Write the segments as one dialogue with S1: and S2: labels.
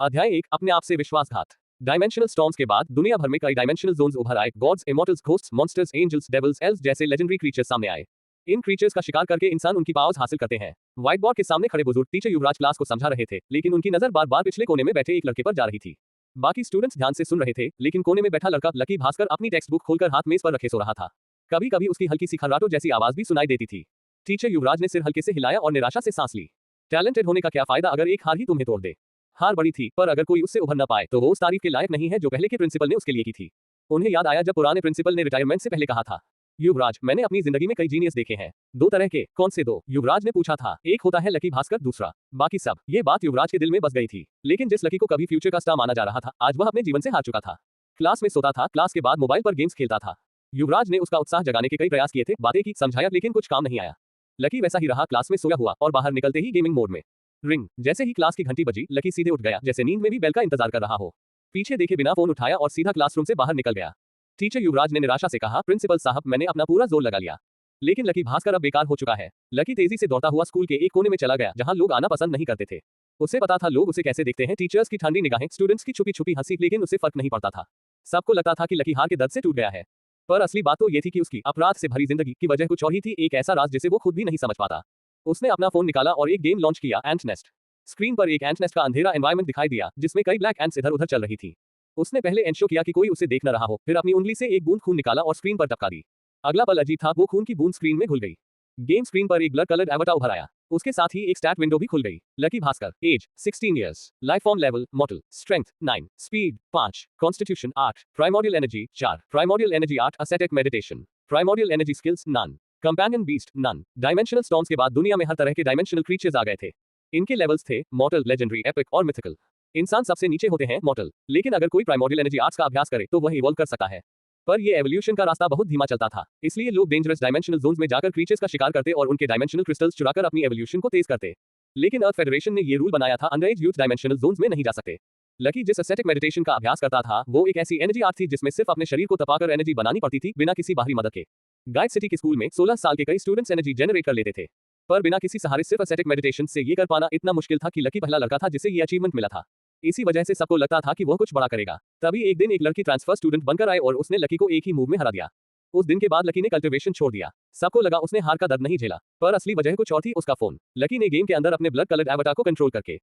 S1: अध्याय 1 अपने आप से विश्वासघात। डायमेंशनल स्टॉर्म्स के बाद दुनिया भर में कई डायमेंशनल जोन्स उभर आए। Gods, immortals, ghosts, monsters, angels, devils, elves जैसे लेजेंडरी क्रीचर्स सामने आए। इन क्रीचर्स का शिकार करके इंसान उनकी पावर्स हासिल करते हैं। व्हाइट बोर्ड के सामने खड़े बुजुर्ग टीचर युवराज क्लास को समझा रहे थे, लेकिन उनकी नजर बार बार पिछले कोने में बैठे एक लड़के पर जा रही थी। बाकी स्टूडेंट्स ध्यान से सुन रहे थे, लेकिन कोने में बैठा लड़का लकी भास्कर अपनी टेक्स्ट बुक खोलकर हाथ मेज पर रखे सो रहा था। कभी कभी उसकी हल्की सी खर्राटो जैसी आवाज भी सुनाई देती थी। टीचर युवराज ने सिर हल्के से हिलाया और निराशा से सांस ली। टैलेंटेड होने का क्या फायदा अगर एक हार ही तुम्हें तोड़ दे। हार बड़ी थी, पर अगर कोई उससे उभर न पाए तो वो उस तारीफ के लायक नहीं है जो पहले के प्रिंसिपल ने उसके लिए की थी। उन्हें याद आया जब पुराने प्रिंसिपल ने रिटायरमेंट से पहले कहा था, युवराज, मैंने अपनी जिंदगी में कई जीनियस देखे हैं। 2 तरह के? कौन से 2? युवराज ने पूछा था। एक होता है लकी भास्कर, दूसरा बाकी सब। ये बात युवराज के दिल में बस गई थी, लेकिन जिस लकी को कभी फ्यूचर का स्टार माना जा रहा था, आज वह अपने जीवन से हार चुका था। क्लास में सोता था, क्लास के बाद मोबाइल पर गेम्स खेलता था। युवराज ने उसका उत्साह जगाने के कई प्रयास किए थे, बातें की, समझाया, लेकिन कुछ काम नहीं आया। लकी वैसा ही रहा, क्लास में सोया हुआ और बाहर निकलते ही गेमिंग मोड में। रिंग जैसे ही क्लास की घंटी बजी, लकी सीधे उठ गया, जैसे नींद में भी बेल का इंतजार कर रहा हो। पीछे देखे बिना फोन उठाया और सीधा क्लासरूम से बाहर निकल गया। टीचर युवराज ने निराशा से कहा, प्रिंसिपल साहब, मैंने अपना पूरा जोर लगा लिया, लेकिन लकी भास्कर अब बेकार हो चुका है। लकी तेजी से दौड़ता हुआ स्कूल के एक कोने में चला गया, जहां लोग आना पसंद नहीं करते थे। उसे पता था लोग उसे कैसे देखते हैं, टीचर्स की ठंडी निगाहें, स्टूडेंट्स की छुपी छुपी हंसी, लेकिन उसे फर्क नहीं पड़ता था। सबको लगता था कि लकी हार के दर्द से टूट गया है, पर असली बात तो ये थी कि उसकी अपराध से भरी जिंदगी की वजह कुछ और ही थी, एक ऐसा राज जिसे वो खुद भी नहीं समझ पाता। उसने अपना फोन निकाला और एक गेम लॉन्च किया, एंट नेस्ट। स्क्रीन पर एक एंट नेस्ट का अंधेरा एनवायरनमेंट दिखाई दिया, जिसमें कई ब्लैक एंट्स इधर उधर चल रही थी। उसने पहले एंश्योर किया कि कोई उसे देख न रहा हो, फिर अपनी उंगली से एक बूंद खून निकाला और स्क्रीन पर टपका दी। अगला पल अजीब था, वो खून की बूंद स्क्रीन में घुल गई। गेम स्क्रीन पर एक ब्लर कलर्ड एवटार उभर आया, उसके साथ ही एक स्टैट विंडो भी खुल गई। Lucky Bhaskar, age 16 years, life form level mortal, strength 9, speed 5, constitution 8, primordial energy 4, primordial energy 8, ascetic meditation, primordial energy skills none, companion beast none. Dimensional storms के बाद दुनिया में हर तरह के डायमेंशनल क्रीचर्स आ गए थे। इनके लेवल्स थे मॉर्टल, लेजेंडरी, एपिक और मिथिकल। इंसान सबसे नीचे होते हैं, मॉर्टल, लेकिन अगर कोई प्राइमोर्डियल एनर्जी आर्ट्स का अभ्यास करे तो वह इवॉल्व कर सकता है। पर ये एवोल्यूशन का रास्ता बहुत धीमा चलता था, इसलिए लोग डेंजरस डायमेंशनल जोन्स में जाकर क्रीचर्स का शिकार करते और उनके डायमेंशनल क्रिस्टल्स चुराकर अपनी एवोल्यूशन को तेज करते। लेकिन अर्थ फेडरेशन ने ये रूल बनाया था, अंडरएज यूथ डायमेंशनल जोन्स में नहीं जा सकते। लकी जिस एस्थेटिक मेडिटेशन का अभ्यास करता था, वो एक ऐसी एनर्जी आर्ट थी जिसमें सिर्फ अपने शरीर को तपाकर एनर्जी बनानी पड़ती थी, बिना किसी बाहरी मदद के। गाइड सिटी के स्कूल में 16 साल के कई स्टूडेंट्स एनर्जी जनरेट कर लेते थे, पर बिना किसी सहारे सिर्फ एस्थेटिक मेडिटेशन से ये कर पाना इतना मुश्किल था कि लकी पहला लड़का था जिसे ये अचीवमेंट मिला था। इसी वजह से सबको लगता था कि वह कुछ बड़ा करेगा। तभी एक दिन एक लड़की ट्रांसफर स्टूडेंट बनकर आए और उसने लकी को एक ही मूव में हरा दिया। उस दिन के बाद लकी ने कल्टिवेशन छोड़ दिया। सबको लगा उसने हार का दर्द नहीं झेला, पर असली वजह कुछ और थी, उसका फोन। लकी ने गेम के अंदर अपने ब्लड कलर्ड एवटार को कंट्रोल करके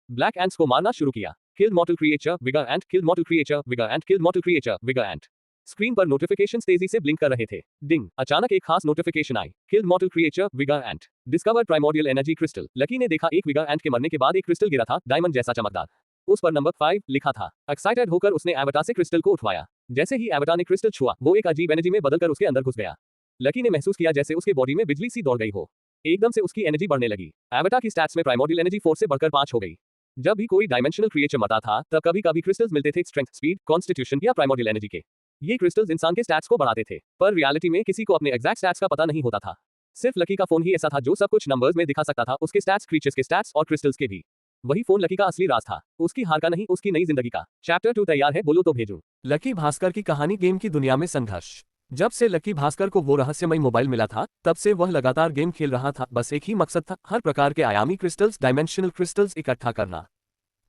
S1: ब्लैक एंट्स को मारना शुरू किया। किल मॉर्टल क्रिएचर, विगर एंट, किल मॉर्टल क्रिएचर, विगर एंट, किल मॉर्टल क्रिएचर, विगर एंट। स्क्रीन पर नोटिफिकेशंस तेजी से ब्लिंक कर रहे थे। डिंग, अचानक एक खास नोटिफिकेशन आई, kill mortal creature, vigor ant, discover primordial energy crystal. Lucky ने देखा एक विगर एंट के मरने के बाद एक क्रिस्टल गिरा था, डायमंड जैसा चमकदार। उस पर नंबर 5 लिखा था। एक्साइटेड होकर उसने एवटार से क्रिस्टल को उठवाया। जैसे ही एवटार ने क्रिस्टल छुआ, वो एक अजीब एनर्जी में बदलकर उसके अंदर घुस गया। लकी ने महसूस किया जैसे उसके बॉडी में बिजली सी दौड़ गई हो। एकदम से उसकी एनर्जी बढ़ने लगी। एवटार की स्टैट्स में प्राइमोर्डियल एनर्जी 4 से बढ़कर 5 हो गई। जब भी कोई डायमेंशनल क्रिएचर मरता था, तब कभी कभी क्रिस्टल्स मिलते थे, स्ट्रेंथ, स्पीड, कॉन्स्टिट्यूशन या प्राइमोर्डियल एनर्जी के। ये क्रिस्टल्स इंसान के स्टैट्स को बढ़ाते थे, पर रियलिटी में किसी को अपने एग्जैक्ट स्टैट्स का पता नहीं होता था। सिर्फ लकी का फोन ही ऐसा था जो सब कुछ नंबर्स में दिखा सकता था, उसके स्टैट्स, क्रीचर्स के स्टैट्स और क्रिस्टल्स के भी। वही फोन लकी का असली राज था, उसकी हार का नहीं, उसकी नई जिंदगी का। चैप्टर 2 तैयार है, बोलो तो भेजूं।
S2: लकी भास्कर की कहानी। गेम की दुनिया में संघर्ष। जब से लकी भास्कर को वो रहस्यमय मोबाइल मिला था, तब से वह लगातार गेम खेल रहा था। बस एक ही मकसद था, हर प्रकार के आयामी क्रिस्टल्स, डायमेंशनल क्रिस्टल्स इकट्ठा करना।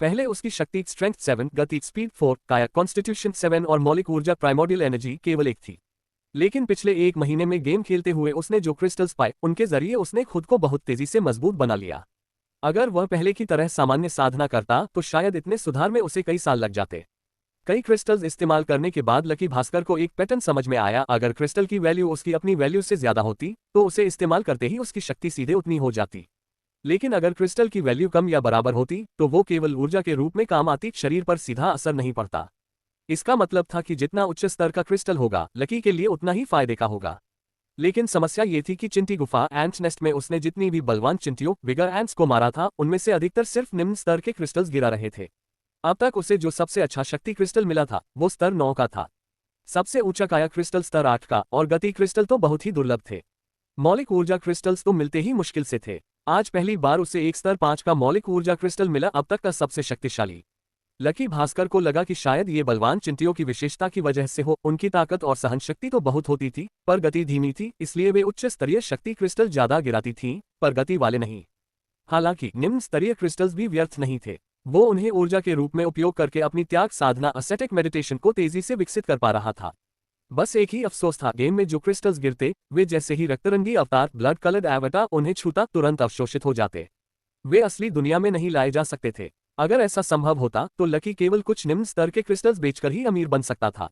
S2: पहले उसकी शक्ति स्ट्रेंथ 7, गति स्पीड 4, काया कॉन्स्टिट्यूशन 7 और मौलिक ऊर्जा प्राइमोर्डियल एनर्जी केवल 1 थी। लेकिन पिछले 1 महीने में गेम खेलते हुए उसने जो क्रिस्टल्स पाए, उनके जरिए उसने खुद को बहुत तेजी से मजबूत बना लिया। अगर वह पहले की तरह सामान्य साधना करता तो शायद इतने सुधार में उसे कई साल लग जाते। कई क्रिस्टल्स इस्तेमाल करने के बाद लकी भास्कर को एक पैटर्न समझ में आया, अगर क्रिस्टल की वैल्यू उसकी अपनी वैल्यू से ज्यादा होती तो उसे इस्तेमाल करते ही उसकी शक्ति सीधे उतनी हो जाती। लेकिन अगर क्रिस्टल की वैल्यू कम या बराबर होती तो वो केवल ऊर्जा के रूप में काम आती, शरीर पर सीधा असर नहीं पड़ता। इसका मतलब था कि जितना उच्च स्तर का क्रिस्टल होगा, लकी के लिए उतना ही फायदे का होगा। लेकिन समस्या ये थी कि चिंटी गुफा एंट नेस्ट में उसने जितनी भी बलवान चिंटियों, विगर एंट्स को मारा था, उनमें से अधिकतर सिर्फ निम्न स्तर के क्रिस्टल्स गिरा रहे थे। अब तक उसे जो सबसे अच्छा शक्ति क्रिस्टल मिला था, वो स्तर 9 का था। सबसे ऊंचा काया क्रिस्टल स्तर 8 का और गति क्रिस्टल तो बहुत ही दुर्लभ थे। मौलिक ऊर्जा क्रिस्टल्स तो मिलते ही मुश्किल से थे। आज पहली बार उसे एक स्तर 5 का मौलिक ऊर्जा क्रिस्टल मिला, अब तक का सबसे शक्तिशाली। लकी भास्कर को लगा कि शायद ये बलवान चिंटियों की विशेषता की वजह से हो, उनकी ताकत और सहनशक्ति तो बहुत होती थी, पर गति धीमी थी, इसलिए वे उच्च स्तरीय शक्ति क्रिस्टल ज्यादा गिराती थीं, पर गति वाले नहीं। हालांकि निम्न स्तरीय क्रिस्टल्स भी व्यर्थ नहीं थे। वो उन्हें ऊर्जा के रूप में उपयोग करके अपनी त्याग साधना ascetic मेडिटेशन को तेजी से विकसित कर पा रहा था। बस एक ही अफसोस था, गेम में जो क्रिस्टल्स गिरते वे जैसे ही रक्तरंगी अवतार ब्लड कलर्ड एवटार उन्हें छूता तुरंत अवशोषित हो जाते। वे असली दुनिया में नहीं लाए जा सकते थे। अगर ऐसा संभव होता तो लकी केवल कुछ निम्न स्तर के क्रिस्टल्स बेचकर ही अमीर बन सकता था।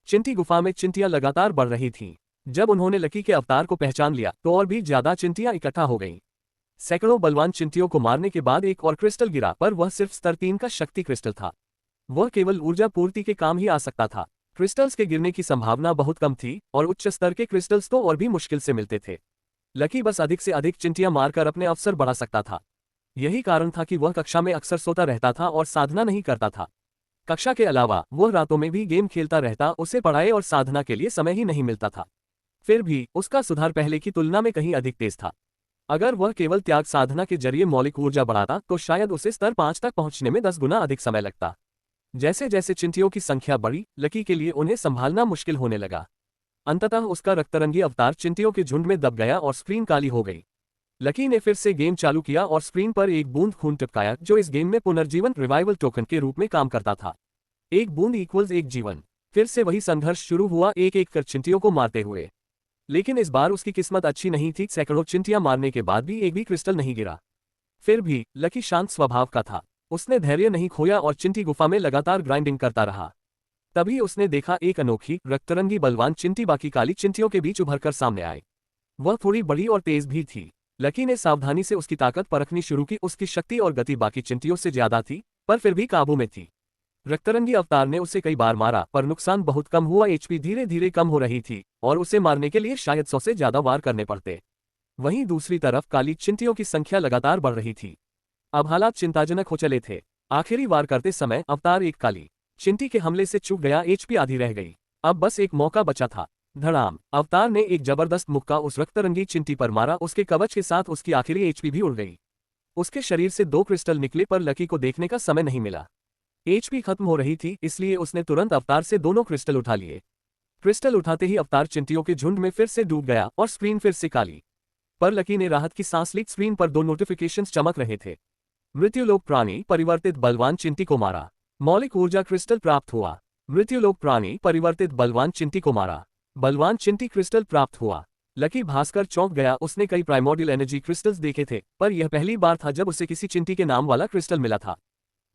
S2: चिंटी गुफा में चिंटियां लगातार बढ़ रही थीं। जब उन्होंने लकी के अवतार को पहचान लिया तो और भी ज्यादा चिंटियां इकट्ठा हो गईं। सैकड़ों बलवान चिंटियों को मारने के बाद एक और क्रिस्टल गिरा, पर वह सिर्फ स्तर 3 का शक्ति क्रिस्टल था। वह केवल ऊर्जा पूर्ति के काम ही आ सकता था। क्रिस्टल्स के गिरने की संभावना बहुत कम थी और उच्च स्तर के क्रिस्टल्स तो और भी मुश्किल से मिलते थे। लकी बस अधिक से अधिक चिंटियां मारकर अपने अवसर बढ़ा सकता था। यही कारण था कि वह कक्षा में अक्सर सोता रहता था और साधना नहीं करता था। कक्षा के अलावा वह रातों में भी गेम खेलता रहता, उसे पढ़ाई और साधना के लिए समय ही नहीं मिलता था। फिर भी उसका सुधार पहले की तुलना में कहीं अधिक तेज था। अगर वह केवल त्याग साधना के जरिए मौलिक ऊर्जा बढ़ाता तो शायद उसे स्तर 5 तक पहुंचने में 10 गुना अधिक समय लगता। जैसे जैसे चिंटियों की संख्या बढ़ी, लकी के लिए उन्हें संभालना मुश्किल होने लगा। अंततः उसका रक्तरंगी अवतार चिंटियों के झुंड में दब गया और स्क्रीन काली हो गई। लकी ने फिर से गेम चालू किया और स्क्रीन पर एक बूंद खून टपकाया, जो इस गेम में पुनर्जीवन रिवाइवल टोकन के रूप में काम करता था। एक बूंद इक्वल्स एक जीवन। फिर से वही संघर्ष शुरू हुआ, एक एक कर चिंटियों को मारते हुए। लेकिन इस बार उसकी किस्मत अच्छी नहीं थी। सैकड़ों चिंटियां मारने के बाद भी एक भी क्रिस्टल नहीं गिरा। फिर भी लकी शांत स्वभाव का था। उसने धैर्य नहीं खोया और चिंटी गुफा में लगातार ग्राइंडिंग करता रहा। तभी उसने देखा एक अनोखी रक्तरंगी बलवान चिंटी बाकी काली चिंटियों के बीच उभरकर सामने आई। वह थोड़ी बड़ी और तेज भी थी। लकी ने सावधानी से उसकी ताकत परखनी शुरू की। उसकी शक्ति और गति बाकी चिंटियों से ज्यादा थी, पर फिर भी काबू में थी। रक्तरंगी अवतार ने उसे कई बार मारा, पर नुकसान बहुत कम हुआ। एचपी धीरे धीरे कम हो रही थी और उसे मारने के लिए शायद 100 से ज्यादा वार करने पड़ते। वहीं दूसरी तरफ काली चिंटियों की संख्या लगातार बढ़ रही थी। अब हालात चिंताजनक हो चले थे। आखिरी वार करते समय अवतार एक काली चिंटी के हमले से चूक गया। एचपी आधी रह गई। अब बस एक मौका बचा था। धड़ाम! अवतार ने एक जबरदस्त मुक्का उस रक्तरंगी चिंटी पर मारा। उसके कवच के साथ उसकी आखिरी एचपी भी उड़ गई। उसके शरीर से 2 क्रिस्टल निकले, पर लकी को देखने का समय नहीं मिला। एचपी खत्म हो रही थी, इसलिए उसने तुरंत अवतार से दोनों क्रिस्टल उठा लिए। क्रिस्टल उठाते ही अवतार चिंटियों के झुंड में फिर से डूब गया और स्क्रीन फिर से काली। पर लकी ने राहत की सांस ली। स्क्रीन पर 2 नोटिफिकेशंस चमक रहे थे। मृत्युलोक प्राणी परिवर्तित बलवान चिंटी को मारा। मौलिक ऊर्जा क्रिस्टल प्राप्त हुआ। मृत्युलोक प्राणी परिवर्तित बलवान चिंटी को मारा। बलवान चिंटी क्रिस्टल प्राप्त हुआ। लकी भास्कर चौंक गया। उसने कई प्राइमोर्डियल एनर्जी क्रिस्टल्स देखे थे, पर यह पहली बार था जब उसे किसी चिंटी के नाम वाला क्रिस्टल मिला था।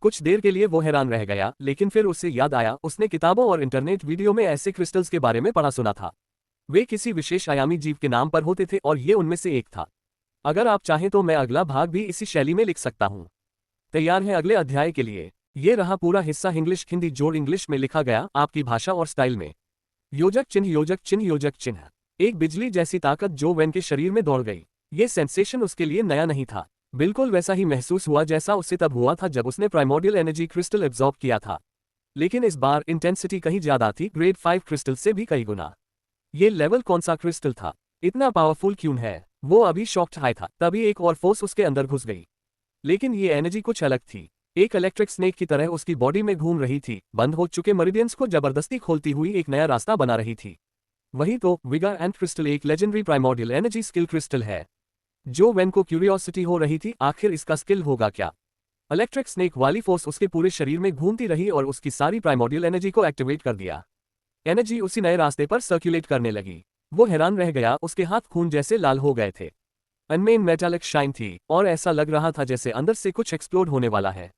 S2: कुछ देर के लिए वो हैरान रह गया, लेकिन फिर उसे याद आया उसने किताबों और इंटरनेट वीडियो में ऐसे क्रिस्टल्स के बारे में पढ़ा सुना था। वे किसी विशेष आयामी जीव के नाम पर होते थे और ये उनमें से एक था। अगर आप चाहें तो मैं अगला भाग भी इसी शैली में लिख सकता हूँ। तैयार है अगले अध्याय के लिए? ये रहा पूरा हिस्सा। इंग्लिश हिंदी जोड़ इंग्लिश में लिखा गया, आपकी भाषा और स्टाइल में। योजक चिन्ह योजक चिन्ह योजक चिन्ह। एक बिजली जैसी ताकत जो वेन के शरीर में दौड़ गई। ये सेंसेशन उसके लिए नया नहीं था। बिल्कुल वैसा ही महसूस हुआ जैसा उसे तब हुआ था जब उसने प्राइमोर्डियल एनर्जी क्रिस्टल एब्जॉर्ब किया था। लेकिन इस बार इंटेंसिटी कहीं ज्यादा थी, ग्रेड 5 क्रिस्टल से भी कई गुना। ये लेवल कौन सा क्रिस्टल था? इतना पावरफुल क्यों है? वो अभी शॉक्ड हाई था, तभी एक और फोर्स उसके अंदर घुस गई। लेकिन ये एनर्जी कुछ अलग थी। एक इलेक्ट्रिक स्नेक की तरह उसकी बॉडी में घूम रही थी, बंद हो चुके मेरिडियंस को जबरदस्ती खोलती हुई एक नया रास्ता बना रही थी। वही तो विगा एंड क्रिस्टल एक legendary primordial energy skill crystal है। जो वेन को क्यूरियोसिटी हो रही थी, आखिर इसका स्किल होगा क्या? इलेक्ट्रिक स्नेक वाली फोर्स उसके पूरे शरीर में घूमती रही और उसकी सारी प्राइमोर्डियल एनर्जी को एक्टिवेट कर दिया। एनर्जी उसी नए रास्ते पर सर्कुलेट करने लगी। वो हैरान रह गया, उसके हाथ खून जैसे लाल हो गए थे। अनमेन मेटालिक शाइन थी और ऐसा लग रहा था जैसे अंदर से कुछ एक्सप्लोड होने वाला है।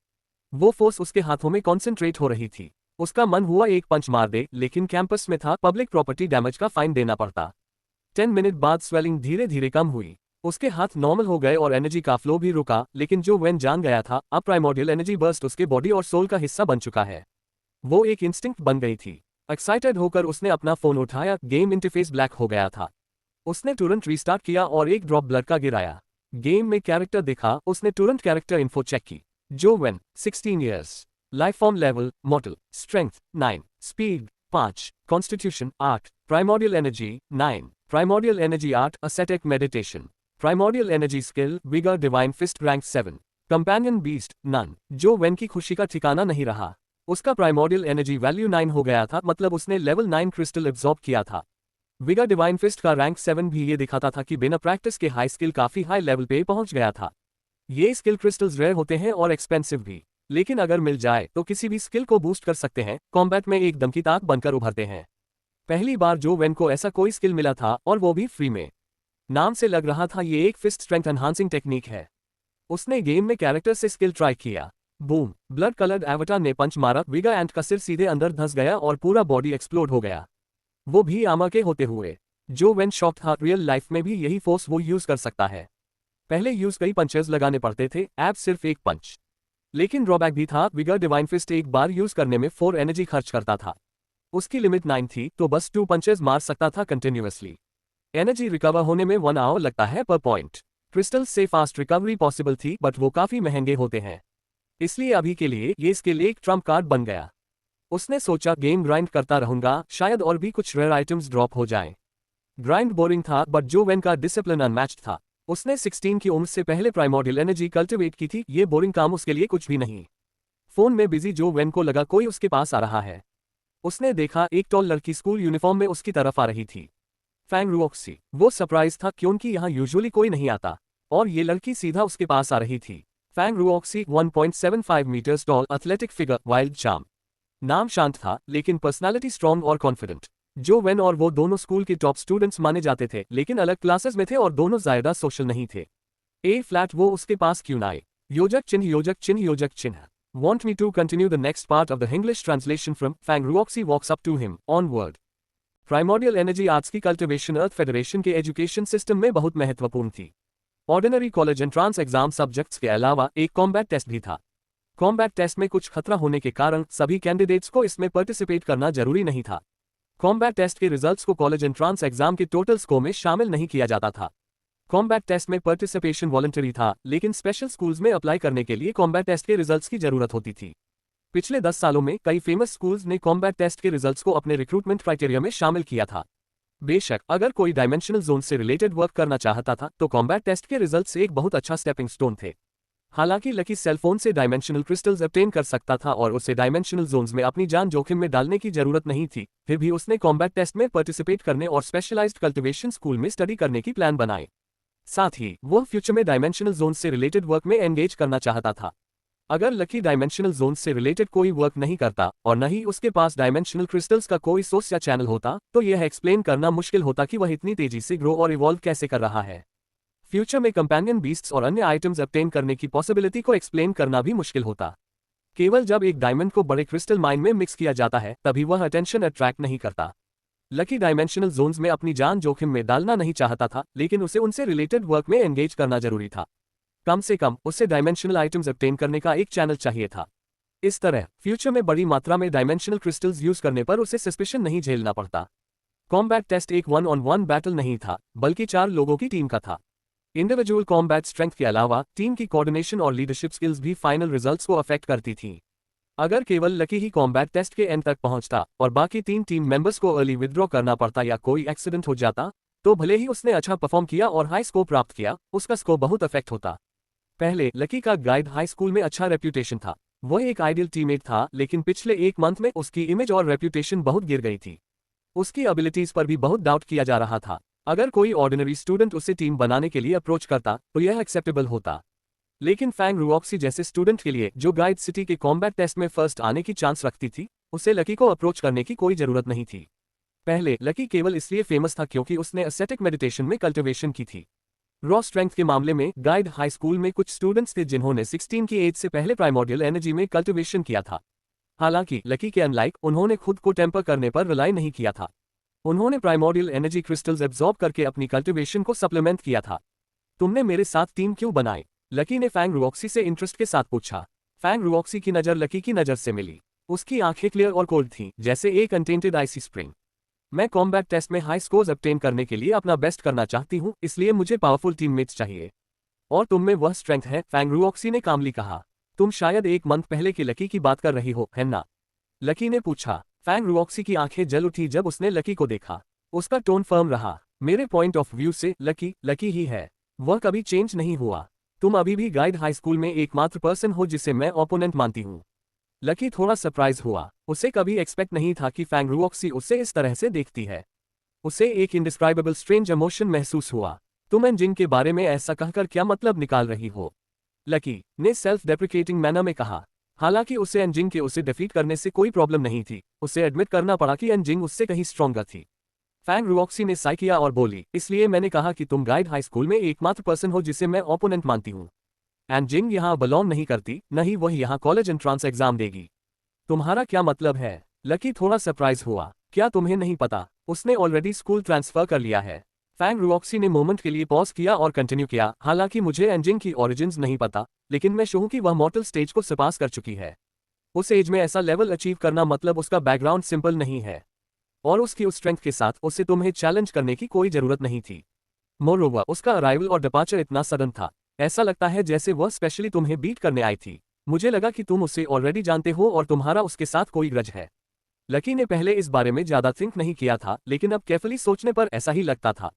S2: वो फोर्स उसके हाथों में कॉन्सेंट्रेट हो रही थी। उसका मन हुआ एक पंच मार दे, लेकिन कैंपस में था, पब्लिक प्रॉपर्टी डैमेज का फाइन देना पड़ता। 10 मिनट बाद स्वेलिंग धीरे धीरे कम हुई। उसके हाथ नॉर्मल हो गए और एनर्जी का फ्लो भी रुका। लेकिन जो वेन जान गया था, अब प्राइमोर्डियल एनर्जी बर्स्ट उसके बॉडी और सोल का हिस्सा बन चुका है। वो एक इंस्टिंक्ट बन गई थी। एक्साइटेड होकर उसने अपना फोन उठाया। गेम इंटरफेस ब्लैक हो गया था। उसने तुरंत रीस्टार्ट किया और एक ड्रॉप ब्लड का गिराया। गेम में कैरेक्टर दिखा। उसने तुरंत कैरेक्टर इन्फो चेक की। Zhou Wen 16 years, life form level mortal, strength 9, speed 5, constitution 8, primordial energy 9, primordial energy 8, ascetic meditation, primordial energy skill vigour divine fist rank 7, companion beast none. Zhou Wen की खुशी का ठिकाना नहीं रहा। उसका primordial energy value 9 हो गया था, मतलब उसने लेवल 9 क्रिस्टल एब्जॉर्ब किया था। विगर डिवाइन फिस्ट का रैंक 7 भी ये दिखाता था कि बिना प्रैक्टिस के हाई स्किल काफी हाई लेवल पे पहुंच गया था। ये स्किल क्रिस्टल्स रेयर होते हैं और एक्सपेंसिव भी, लेकिन अगर मिल जाए तो किसी भी स्किल को बूस्ट कर सकते हैं, कॉम्बैट में एक दम की ताक बनकर उभरते हैं। पहली बार जो वेन को ऐसा कोई स्किल मिला था और वो भी फ्री में। नाम से लग रहा था ये एक फिस्ट स्ट्रेंथ एनहांसिंग टेक्निक है। उसने गेम में कैरेक्टर से स्किल ट्राई किया। बूम, ब्लड कलर्ड एवटार ने पंच मारा, विगा एंट का सिर सीधे अंदर धंस गया और पूरा बॉडी एक्सप्लोड हो गया, वो भी आमा के होते हुए। जो वेन शॉक था, रियल लाइफ में भी यही फोर्स वो यूज कर सकता है। पहले यूज कई पंचेस लगाने पड़ते थे, ऐप सिर्फ एक पंच। लेकिन ड्रॉबैक भी था, विगर डिवाइन फिस्ट एक बार यूज करने में 4 एनर्जी खर्च करता था। उसकी लिमिट 9 थी, तो बस 2 पंचेस मार सकता था कंटिन्यूअसली। एनर्जी रिकवर होने में 1 आवर लगता है पर पॉइंट। क्रिस्टल्स से फास्ट रिकवरी पॉसिबल थी, बट वो काफी महंगे होते हैं, इसलिए अभी के लिए ये स्किल एक ट्रम्प कार्ड बन गया। उसने सोचा गेम ग्राइंड करता रहूंगा, शायद और भी कुछ रेयर आइटम्स ड्रॉप हो जाएं। ग्राइंड बोरिंग था, बट जो वेन का डिसिप्लिन अनमैच्ड था। उसने 16 की उम्र से पहले प्राइमोर्डियल एनर्जी कल्टिवेट की थी, ये बोरिंग काम उसके लिए कुछ भी नहीं। फोन में बिजी जो वेन को लगा कोई उसके पास आ रहा है। उसने देखा एक टॉल लड़की स्कूल यूनिफॉर्म में उसकी तरफ आ रही थी। फैंग रुओक्सी। वो सरप्राइज था क्योंकि यहाँ यूजुअली कोई नहीं आता, और ये लड़की सीधा उसके पास आ रही थी। Fang Ruoxi 1.75 meters tall, athletic figure, wild charm. नाम शांत था, लेकिन पर्सनालिटी स्ट्रॉन्ग और कॉन्फिडेंट। जो वेन और वो दोनों स्कूल के टॉप स्टूडेंट्स माने जाते थे, लेकिन अलग क्लासेस में थे और दोनों ज्यादा सोशल नहीं थे। ए फ्लैट वो उसके पास क्यों ना आए? योजक चिन्ह योजक चिन्ह योजक चिन्ह। Want me to continue the next part of the English translation from Fang Ruoxi walks up to him, onward. Primordial energy arts की कल्टिवेशन अर्थ फेडरेशन के एजुकेशन सिस्टम में बहुत महत्वपूर्ण थी। Ordinary college entrance exam subjects के अलावा एक combat test भी था। कॉम्बैट टेस्ट में कुछ खतरा होने के कारण सभी कैंडिडेट्स को इसमें पार्टिसिपेट करना जरूरी नहीं था। कॉम्बैट टेस्ट के रिजल्ट्स को कॉलेज एंट्रांस एग्जाम के टोटल स्कोर में शामिल नहीं किया जाता था। कॉम्बैट टेस्ट में पार्टिसिपेशन वॉलंटरी था, लेकिन स्पेशल स्कूल्स में अप्लाई करने के लिए कॉम्बैट टेस्ट के रिजल्ट्स की जरूरत होती थी। पिछले 10 सालों में कई फेमस स्कूल्स ने कॉम्बैट टेस्ट के रिजल्ट्स को अपने रिक्रूटमेंट क्राइटेरिया में शामिल किया था। बेशक अगर कोई डायमेंशनल जोन से रिलेटेड वर्क करना चाहता था तो कॉम्बैट टेस्ट के रिजल्ट्स एक बहुत अच्छा स्टेपिंग स्टोन थे। हालांकि लकी सेलफोन से डायमेंशनल क्रिस्टल्स ऑब्टेन कर सकता था और उसे डायमेंशनल जोन्स में अपनी जान जोखिम में डालने की जरूरत नहीं थी, फिर भी उसने कॉम्बैट टेस्ट में पार्टिसिपेट करने और स्पेशलाइज्ड कल्टिवेशन स्कूल में स्टडी करने की प्लान बनाए। साथ ही वह फ्यूचर में डायमेंशनल जोन से रिलेटेड वर्क में एंगेज करना चाहता था। अगर लकी डायमेंशनल जोन से रिलेटेड कोई वर्क नहीं करता और न ही उसके पास डायमेंशनल क्रिस्टल्स का कोई सोर्स या चैनल होता, तो यह एक्सप्लेन करना मुश्किल होता कि वह इतनी तेजी से ग्रो और इवॉल्व कैसे कर रहा है। फ्यूचर में कंपेनियन बीस्ट्स और अन्य आइटम्स ऑब्टेन करने की पॉसिबिलिटी को एक्सप्लेन करना भी मुश्किल होता। केवल जब एक डायमंड को बड़े क्रिस्टल माइन में मिक्स किया जाता है तभी वह अटेंशन अट्रैक्ट नहीं करता। लकी डायमेंशनल जोन्स में अपनी जान जोखिम में डालना नहीं चाहता था, लेकिन उसे उनसे रिलेटेड वर्क में एंगेज करना जरूरी था। कम से कम उसे डायमेंशनल आइटम्स ऑब्टेन करने का एक चैनल चाहिए था। इस तरह फ्यूचर में बड़ी मात्रा में डायमेंशनल क्रिस्टल्स यूज करने पर उसे सस्पिशन नहीं झेलना पड़ता। कॉम्बैट टेस्ट एक 1-on-1 बैटल नहीं था, बल्कि 4 लोगों की टीम का था। इंडिविजुअल कॉम्बैट स्ट्रेंथ के अलावा टीम की कोऑर्डिनेशन और लीडरशिप स्किल्स भी फाइनल रिजल्ट्स को अफेक्ट करती थी। अगर केवल लकी ही कॉम्बैट टेस्ट के एंड तक पहुंचता और बाकी 3 टीम मेंबर्स को अर्ली विथड्रॉ करना पड़ता या कोई एक्सीडेंट हो जाता, तो भले ही उसने अच्छा परफॉर्म किया और हाई स्कोर प्राप्त किया, उसका स्कोर बहुत अफेक्ट होता। पहले लकी का गाइड हाई स्कूल में अच्छा रेप्यूटेशन था। वह एक आइडियल टीममेट था, लेकिन पिछले 1 मंथ में उसकी इमेज और रेप्यूटेशन बहुत गिर गई थी। उसकी एबिलिटीज पर भी बहुत डाउट किया जा रहा था। अगर कोई ऑर्डिनरी स्टूडेंट उसे टीम बनाने के लिए अप्रोच करता तो यह एक्सेप्टेबल होता, लेकिन फैंग रुओक्सी जैसे स्टूडेंट के लिए जो गाइड सिटी के कॉम्बैट टेस्ट में फर्स्ट आने की चांस रखती थी, उसे लकी को अप्रोच करने की कोई जरूरत नहीं थी। पहले लकी केवल इसलिए फेमस था क्योंकि उसने एस्थेटिक मेडिटेशन में कल्टिवेशन की थी। रॉ स्ट्रेंथ के मामले में गाइड हाई स्कूल में कुछ स्टूडेंट्स थे जिन्होंने 16 की एज से पहले प्राइमोर्डियल एनर्जी में कल्टिवेशन किया था। हालांकि लकी के अनलाइक उन्होंने खुद को टेम्पर करने पर रिलाई नहीं किया था। उन्होंने प्राइमोर्डियल एनर्जी क्रिस्टल्स एब्जॉर्ब करके अपनी कल्टिवेशन को सप्लीमेंट किया था। तुमने मेरे साथ टीम क्यों बनाई? लकी ने फैंग रुओक्सी से इंटरेस्ट के साथ पूछा। फैंग रुओक्सी की नज़र लकी की नज़र से मिली। उसकी आंखें क्लियर और कोल्ड थीं, जैसे एक अनटेंटेड आइसी स्प्रिंग। मैं कॉम्बैट टेस्ट में हाई स्कोर्स ऑब्टेन करने के लिए अपना बेस्ट करना चाहती हूँ, इसलिए मुझे पावरफुल टीममेट्स चाहिए। और तुम में वह स्ट्रेंथ है, फैंग रुओक्सी ने कामली कहा। तुम शायद 1 मंथ पहले की लकी की बात कर रही हो, है ना? लकी ने पूछा। फैंग रुओक्सी की आंखें जल उठी जब उसने लकी को देखा। उसका टोन फर्म रहा। मेरे पॉइंट ऑफ व्यू से लकी ही है। वह कभी चेंज नहीं हुआ। तुम अभी भी गाइड हाई स्कूल में एकमात्र पर्सन हो जिसे मैं ओपोनेंट मानती हूँ। लकी थोड़ा सरप्राइज हुआ। उसे कभी एक्सपेक्ट नहीं था कि फैंग रुओक्सी उसे इस तरह से देखती है। उसे एक इंडिस्क्राइबेबल स्ट्रेंज इमोशन महसूस हुआ। तुम एंजिन के बारे में ऐसा कहकर क्या मतलब निकाल रही हो? लकी ने सेल्फ डेप्रिकेटिंग मैनर में कहा। हालांकि उसे एनजिंग के उसे डिफीट करने से कोई प्रॉब्लम नहीं थी, उसे एडमिट करना पड़ा कि एनजिंग उससे कहीं स्ट्रॉन्गर थी। फैंग रुओक्सी ने साई किया और बोली, इसलिए मैंने कहा कि तुम गाइड हाई स्कूल में एकमात्र पर्सन हो जिसे मैं ओपोनेंट मानती हूँ। एनजिंग यहाँ बिलोंग नहीं करती, न ही वह यहाँ कॉलेज एंट्रांस एग्जाम देगी। तुम्हारा क्या मतलब है? लकी थोड़ा सरप्राइज हुआ। क्या तुम्हें नहीं पता? उसने ऑलरेडी स्कूल ट्रांसफर कर लिया है। फैंग रुओक्सी ने मोमेंट के लिए पॉज किया और कंटिन्यू किया, हालांकि मुझे एनजिंग की ओरिजिन्स नहीं पता, लेकिन मैं श्योर हूं कि वह मॉर्टल स्टेज को सरपास कर चुकी है। उस एज में ऐसा लेवल अचीव करना मतलब उसका बैकग्राउंड सिंपल नहीं है, और उसकी उस स्ट्रेंथ के साथ उसे तुम्हें चैलेंज करने की कोई जरूरत नहीं थी। मोरोवर, उसका अराइवल और डिपार्चर इतना सडन था, ऐसा लगता है जैसे वह स्पेशली तुम्हें बीट करने आई थी। मुझे लगा कि तुम उसे ऑलरेडी जानते हो और तुम्हारा उसके साथ कोई ग्रज है। लकी ने पहले इस बारे में ज्यादा थिंक नहीं किया था, लेकिन अब केयरफुली सोचने पर ऐसा ही लगता था।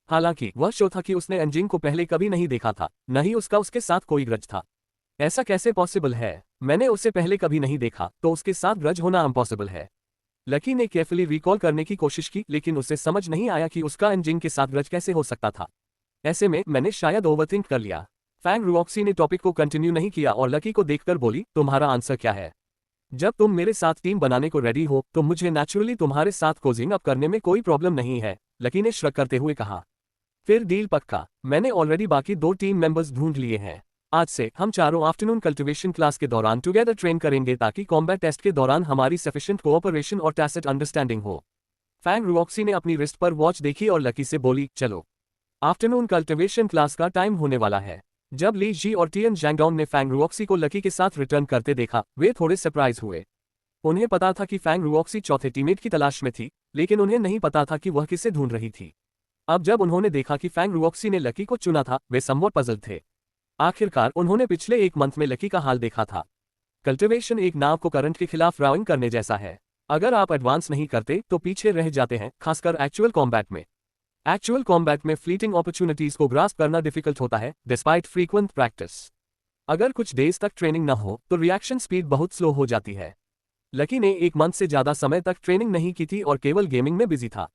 S2: हालांकि वह श्योर था कि उसने एनजिंग को पहले कभी नहीं देखा था, न ही उसका उसके साथ कोई ग्रज था। ऐसा कैसे पॉसिबल है? मैंने उसे पहले कभी नहीं देखा, तो उसके साथ ग्रज होना इम्पॉसिबल है। लकी ने केयरफुली रिकॉल करने की कोशिश की, लेकिन उसे समझ नहीं आया कि उसका एनजिंग के साथ ग्रज कैसे हो सकता था। ऐसे में मैंने शायद ओवरथिंक कर लिया। फैंग रुओक्सी ने टॉपिक को कंटिन्यू नहीं किया और लकी को देखकर बोली, तुम्हारा आंसर क्या है? जब तुम मेरे साथ टीम बनाने को रेडी हो तो मुझे नेचुरली तुम्हारे साथ कोजिंग अप करने में कोई प्रॉब्लम नहीं है, लकी ने श्रग करते हुए कहा। फिर डील पक्का। मैंने ऑलरेडी बाकी 2 टीम मेंबर्स ढूंढ लिए हैं। आज से हम चारों आफ्टरनून कल्टिवेशन क्लास के दौरान टुगेदर ट्रेन करेंगे ताकि कॉम्बैट टेस्ट के दौरान हमारी सफिशिएंट कोऑपरेशन और टैसिट अंडरस्टैंडिंग हो। फैंग रुओक्सी ने अपनी रिस्ट पर वॉच देखी और लकी से बोली, चलो, आफ्टरनून कल्टिवेशन क्लास का टाइम होने वाला है। जब ली जी और टियन जैंगडोंग ने फैंग रुओक्सी को लकी के साथ रिटर्न करते देखा, वे थोड़े सरप्राइज हुए। उन्हें पता था कि फैंग रुओक्सी चौथे टीममेट की तलाश में थी, लेकिन उन्हें नहीं पता था कि वह किसे ढूंढ रही थी। अब जब उन्होंने देखा कि फैंग रुओक्सी ने लकी को चुना था, वे समवॉट पजल्ड थे। आखिरकार उन्होंने पिछले 1 मंथ में लकी का हाल देखा था। कल्टिवेशन एक नाव को करंट के खिलाफ राउंड करने जैसा है। अगर आप एडवांस नहीं करते तो पीछे रह जाते हैं, खासकर एक्चुअल कॉम्बैट में। एक्चुअल कॉम्बैट में फ्लीटिंग अपॉर्चुनिटीज को ग्रास्प करना डिफिकल्ट होता है, डिस्पाइट फ्रीक्वेंट प्रैक्टिस। अगर कुछ डेज तक ट्रेनिंग न हो तो रिएक्शन स्पीड बहुत स्लो हो जाती है। लकी ने 1 मंथ से ज्यादा समय तक ट्रेनिंग नहीं की थी और केवल गेमिंग में बिजी था।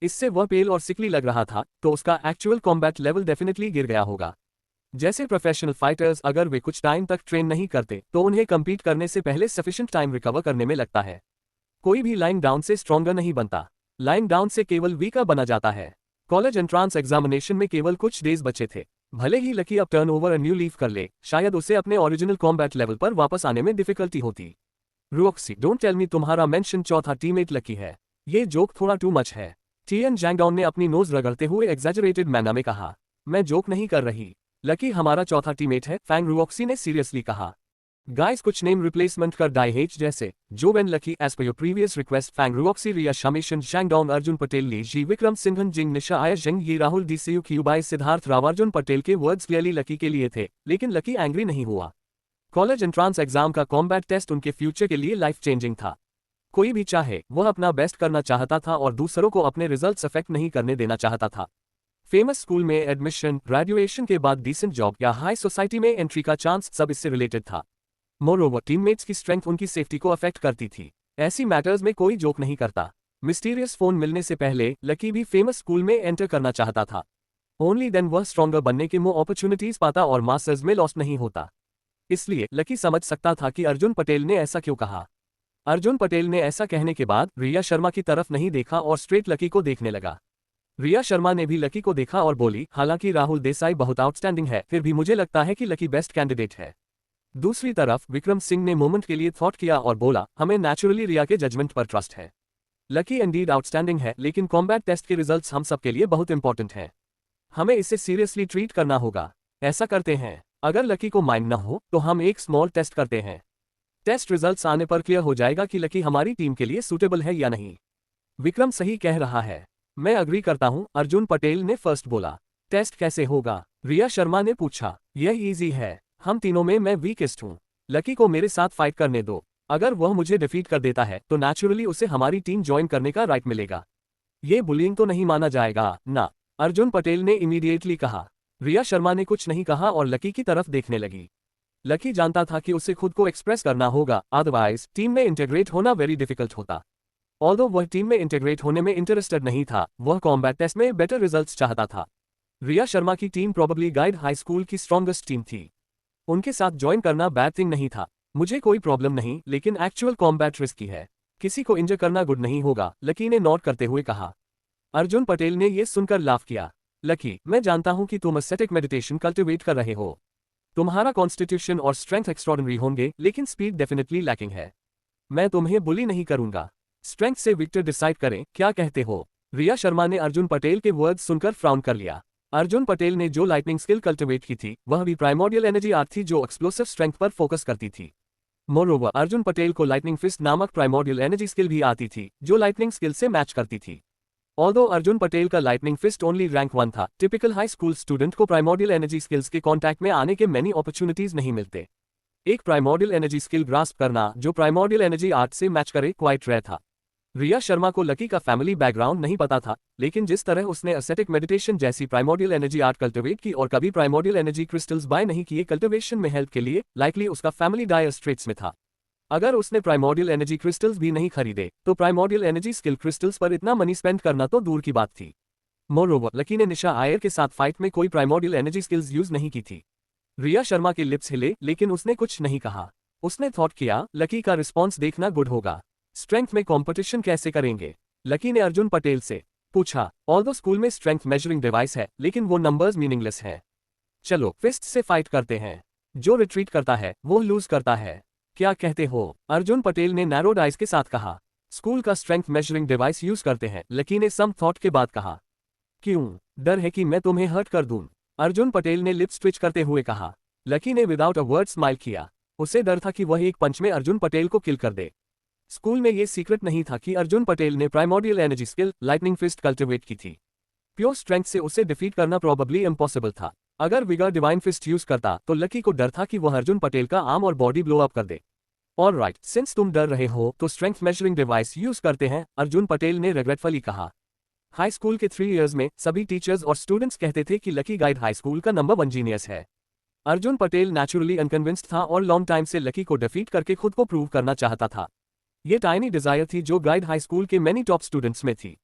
S2: इससे वह पेल और सिकली लग रहा था, तो उसका एक्चुअल कॉम्बैट लेवल डेफिनेटली गिर गया होगा। जैसे प्रोफेशनल फाइटर्स अगर वे कुछ टाइम तक ट्रेन नहीं करते तो उन्हें कम्पीट करने से पहले सफिशिएंट टाइम रिकवर करने में लगता है। कोई भी लाइंग डाउन से स्ट्रॉन्गर नहीं बनता, लाइंग डाउन से केवल वीकर बना जाता है। कॉलेज एंट्रांस एग्जामिनेशन में केवल कुछ डेज बचे थे। भले ही लकी अब टर्न ओवर न्यू लीव कर ले, शायद उसे अपने ओरिजिनल कॉम्बैट लेवल पर वापस आने में डिफिकल्टी होती। रुओक्सी, डोंट टेल मी तुम्हारा मेंशन चौथा टीममेट लकी है। ये जोक थोड़ा टू मच है। टियन जैंगडोंग ने अपनी नोज रगड़ते हुए एग्जैजरेटेड मैनर में कहा। मैं जोक नहीं कर रही, लकी हमारा चौथा टीममेट है, फैंग रुओक्सी ने सीरियसली कहा। गाइस, कुछ नेम रिप्लेसमेंट कर डाइहेच जैसे Zhou Wen Lucky as per your previous request Fang Ruoxi Riya शमेशन जैंगडोंग अर्जुन पटेल ली जी विक्रम सिंघन जिंग निशा आया जंग ये राहुल डीसीयू क्यूबाई सिद्धार्थ राव अर्जुन पटेल के वर्ड्स क्लियरली लकी के लिए थे, लेकिन लकी एंग्री नहीं हुआ। कॉलेज एंट्रांस एग्जाम का कॉम्बैट टेस्ट उनके फ्यूचर के लिए लाइफ चेंजिंग था। कोई भी चाहे वह अपना बेस्ट करना चाहता था और दूसरों को अपने रिजल्ट्स अफेक्ट नहीं करने देना चाहता था। फेमस स्कूल में एडमिशन, ग्रेजुएशन के बाद डिसेंट जॉब या हाई सोसाइटी में एंट्री का चांस सब इससे रिलेटेड था। मोरोवर, टीममेट्स की स्ट्रेंथ उनकी सेफ्टी को अफेक्ट करती थी। ऐसी मैटर्स में कोई जोक नहीं करता। मिस्टीरियस फोन मिलने से पहले लकी भी फेमस स्कूल में एंटर करना चाहता था। ओनली देन वह स्ट्रॉन्गर बनने के मोर अपॉर्चुनिटीज पाता और मास्टर्स में लॉस्ट नहीं होता। इसलिए लकी समझ सकता था कि अर्जुन पटेल ने ऐसा क्यों कहा। अर्जुन पटेल ने ऐसा कहने के बाद रिया शर्मा की तरफ नहीं देखा और स्ट्रेट लकी को देखने लगा। रिया शर्मा ने भी लकी को देखा और बोली, हालांकि राहुल देसाई बहुत आउटस्टैंडिंग है, फिर भी मुझे लगता है कि लकी बेस्ट कैंडिडेट है। दूसरी तरफ विक्रम सिंह ने मोमेंट के लिए थॉट किया और बोला, हमें नेचुरली रिया के जजमेंट पर ट्रस्ट है। लकी इंडीड आउटस्टैंडिंग है, लेकिन कॉम्बैट टेस्ट के रिजल्ट्स हम सबके लिए बहुत इंपॉर्टेंट हैं। हमें इसे सीरियसली ट्रीट करना होगा। ऐसा करते हैं, अगर लकी को माइंड न हो तो हम एक स्मॉल टेस्ट करते हैं। टेस्ट रिजल्ट्स आने पर क्लियर हो जाएगा कि लकी हमारी टीम के लिए सूटेबल है या नहीं। विक्रम सही कह रहा है, मैं अग्री करता हूं, अर्जुन पटेल ने फर्स्ट बोला। टेस्ट कैसे होगा? रिया शर्मा ने पूछा। यह इजी है, हम तीनों में मैं वीकेस्ट हूं। लकी को मेरे साथ फाइट करने दो। अगर वह मुझे डिफीट कर देता है तो नेचुरली उसे हमारी टीम ज्वाइन करने का राइट मिलेगा। ये बुलिंग तो नहीं माना जाएगा ना, अर्जुन पटेल ने इमीडिएटली कहा। रिया शर्मा ने कुछ नहीं कहा और लकी की तरफ देखने लगी। लकी जानता था कि उसे खुद को एक्सप्रेस करना होगा, अदरवाइज टीम में इंटीग्रेट होना वेरी डिफिकल्ट होता। ऑल्दो वह टीम में इंटीग्रेट होने में इंटरेस्टेड नहीं था, वह कॉम्बैट टेस्ट में बेटर रिजल्ट्स चाहता था। रिया शर्मा की team probably guide high school की स्ट्रॉन्गेस्ट टीम थी। उनके साथ ज्वाइन करना बैड थिंग नहीं था। मुझे कोई प्रॉब्लम नहीं, लेकिन एक्चुअल कॉम्बैट रिस्की है। किसी को इंजर करना गुड नहीं होगा, लकी ने नोट करते हुए कहा। अर्जुन पटेल ने यह सुनकर लाफ किया। लकी, मैं जानता हूं कि तुम एस्थेटिक मेडिटेशन कल्टिवेट कर रहे हो। तुम्हारा कॉन्स्टिट्यूशन और स्ट्रेंथ एक्स्ट्रॉर्डिनरी होंगे, लेकिन स्पीड डेफिनेटली लैकिंग है। मैं तुम्हें बुली नहीं करूंगा। स्ट्रेंथ से विक्टर डिसाइड करें, क्या कहते हो? रिया शर्मा ने अर्जुन पटेल के वर्ड्स सुनकर फ्राउन कर लिया। अर्जुन पटेल ने जो लाइटनिंग स्किल कल्टिवेट की थी, वह भी प्राइमोर्डियल एनर्जी आर्ट थी जो एक्सप्लोसिव स्ट्रेंथ पर फोकस करती थी। मोरोवर, अर्जुन पटेल को लाइटनिंग फिस्ट नामक प्राइमोर्डियल एनर्जी स्किल भी आती थी, जो लाइटनिंग स्किल से मैच करती थी। ऑल्दो अर्जुन पटेल का लाइटनिंग फिस्ट ओनली रैंक 1 था, टिपिकल हाई स्कूल स्टूडेंट को प्राइमोर्डियल एनर्जी स्किल्स के कॉन्टैक्ट में आने के मैनी अपॉर्चुनिटीज नहीं मिलते। एक प्राइमोर्डियल एनर्जी स्किल ग्रास्प करना जो प्राइमोर्डियल एनर्जी आर्ट से मैच करे क्वाइट रेयर था। रिया शर्मा को लकी का फैमिली बैकग्राउंड नहीं पता था, लेकिन जिस तरह उसने एस्थेटिक मेडिटेशन जैसी प्राइमोर्डियल एनर्जी आर्ट कल्टिवेट की और कभी प्राइमोर्डियल एनर्जी क्रिस्टल्स बाय नहीं किए कल्टिवेशन में हेल्प के लिए, लाइकली उसका फैमिली डायर स्ट्रेट्स में था। अगर उसने प्राइमोर्डियल एनर्जी क्रिस्टल्स भी नहीं खरीदे, तो प्राइमोर्डियल एनर्जी स्किल क्रिस्टल्स पर इतना मनी स्पेंड करना तो दूर की बात थी। मोरोवर, लकी ने निशा आयर के साथ फाइट में कोई प्राइमोर्डियल एनर्जी स्किल्स यूज नहीं की थी। रिया शर्मा के लिप्स हिले, लेकिन उसने कुछ नहीं कहा। उसने थॉट किया, लकी का रिस्पॉन्स देखना गुड होगा। स्ट्रेंथ में कंपटीशन कैसे करेंगे? लकी ने अर्जुन पटेल से पूछा। ऑल्दो स्कूल में स्ट्रेंथ मेजरिंग डिवाइस है, लेकिन वो नंबर्स मीनिंगलेस हैं। चलो फिस्ट से फाइट करते हैं। जो रिट्रीट करता है वो लूज करता है। क्या कहते हो? अर्जुन पटेल ने नैरोड आइज के साथ कहा। स्कूल का स्ट्रेंथ मेजरिंग डिवाइस यूज करते हैं, लकी ने सम थॉट के बाद कहा। क्यों? डर है कि मैं तुम्हें हर्ट कर दूं? अर्जुन पटेल ने लिप्स ट्विच करते हुए कहा। लकी ने विदाउट अ वर्ड स्माइल किया। उसे डर था कि वह एक पंच में अर्जुन पटेल को किल कर दे। स्कूल में यह सीक्रेट नहीं था कि अर्जुन पटेल ने primordial energy skill lightning fist cultivate की थी। प्योर स्ट्रेंथ से उसे डिफीट करना प्रोबेबली इम्पॉसिबल था। अगर विगर डिवाइन फिस्ट यूज करता, तो लकी को डर था कि वह अर्जुन पटेल का आर्म और बॉडी ब्लो अप कर दे। ऑलराइट, सिंस तुम डर रहे हो तो स्ट्रेंथ मेजरिंग डिवाइस यूज करते हैं, अर्जुन पटेल ने रिग्रेटफुली कहा। हाई स्कूल के 3 इयर्स में सभी टीचर्स और स्टूडेंट्स कहते थे कि लकी गाइड हाई स्कूल का नंबर 1 जीनियस है। अर्जुन पटेल नेचुरली अनकन्विंस्ड था और लॉन्ग टाइम से लकी को डिफीट करके खुद को प्रूव करना चाहता था। ये टाइनी डिजायर थी जो गाइड हाई स्कूल के मैनी टॉप स्टूडेंट्स में थी।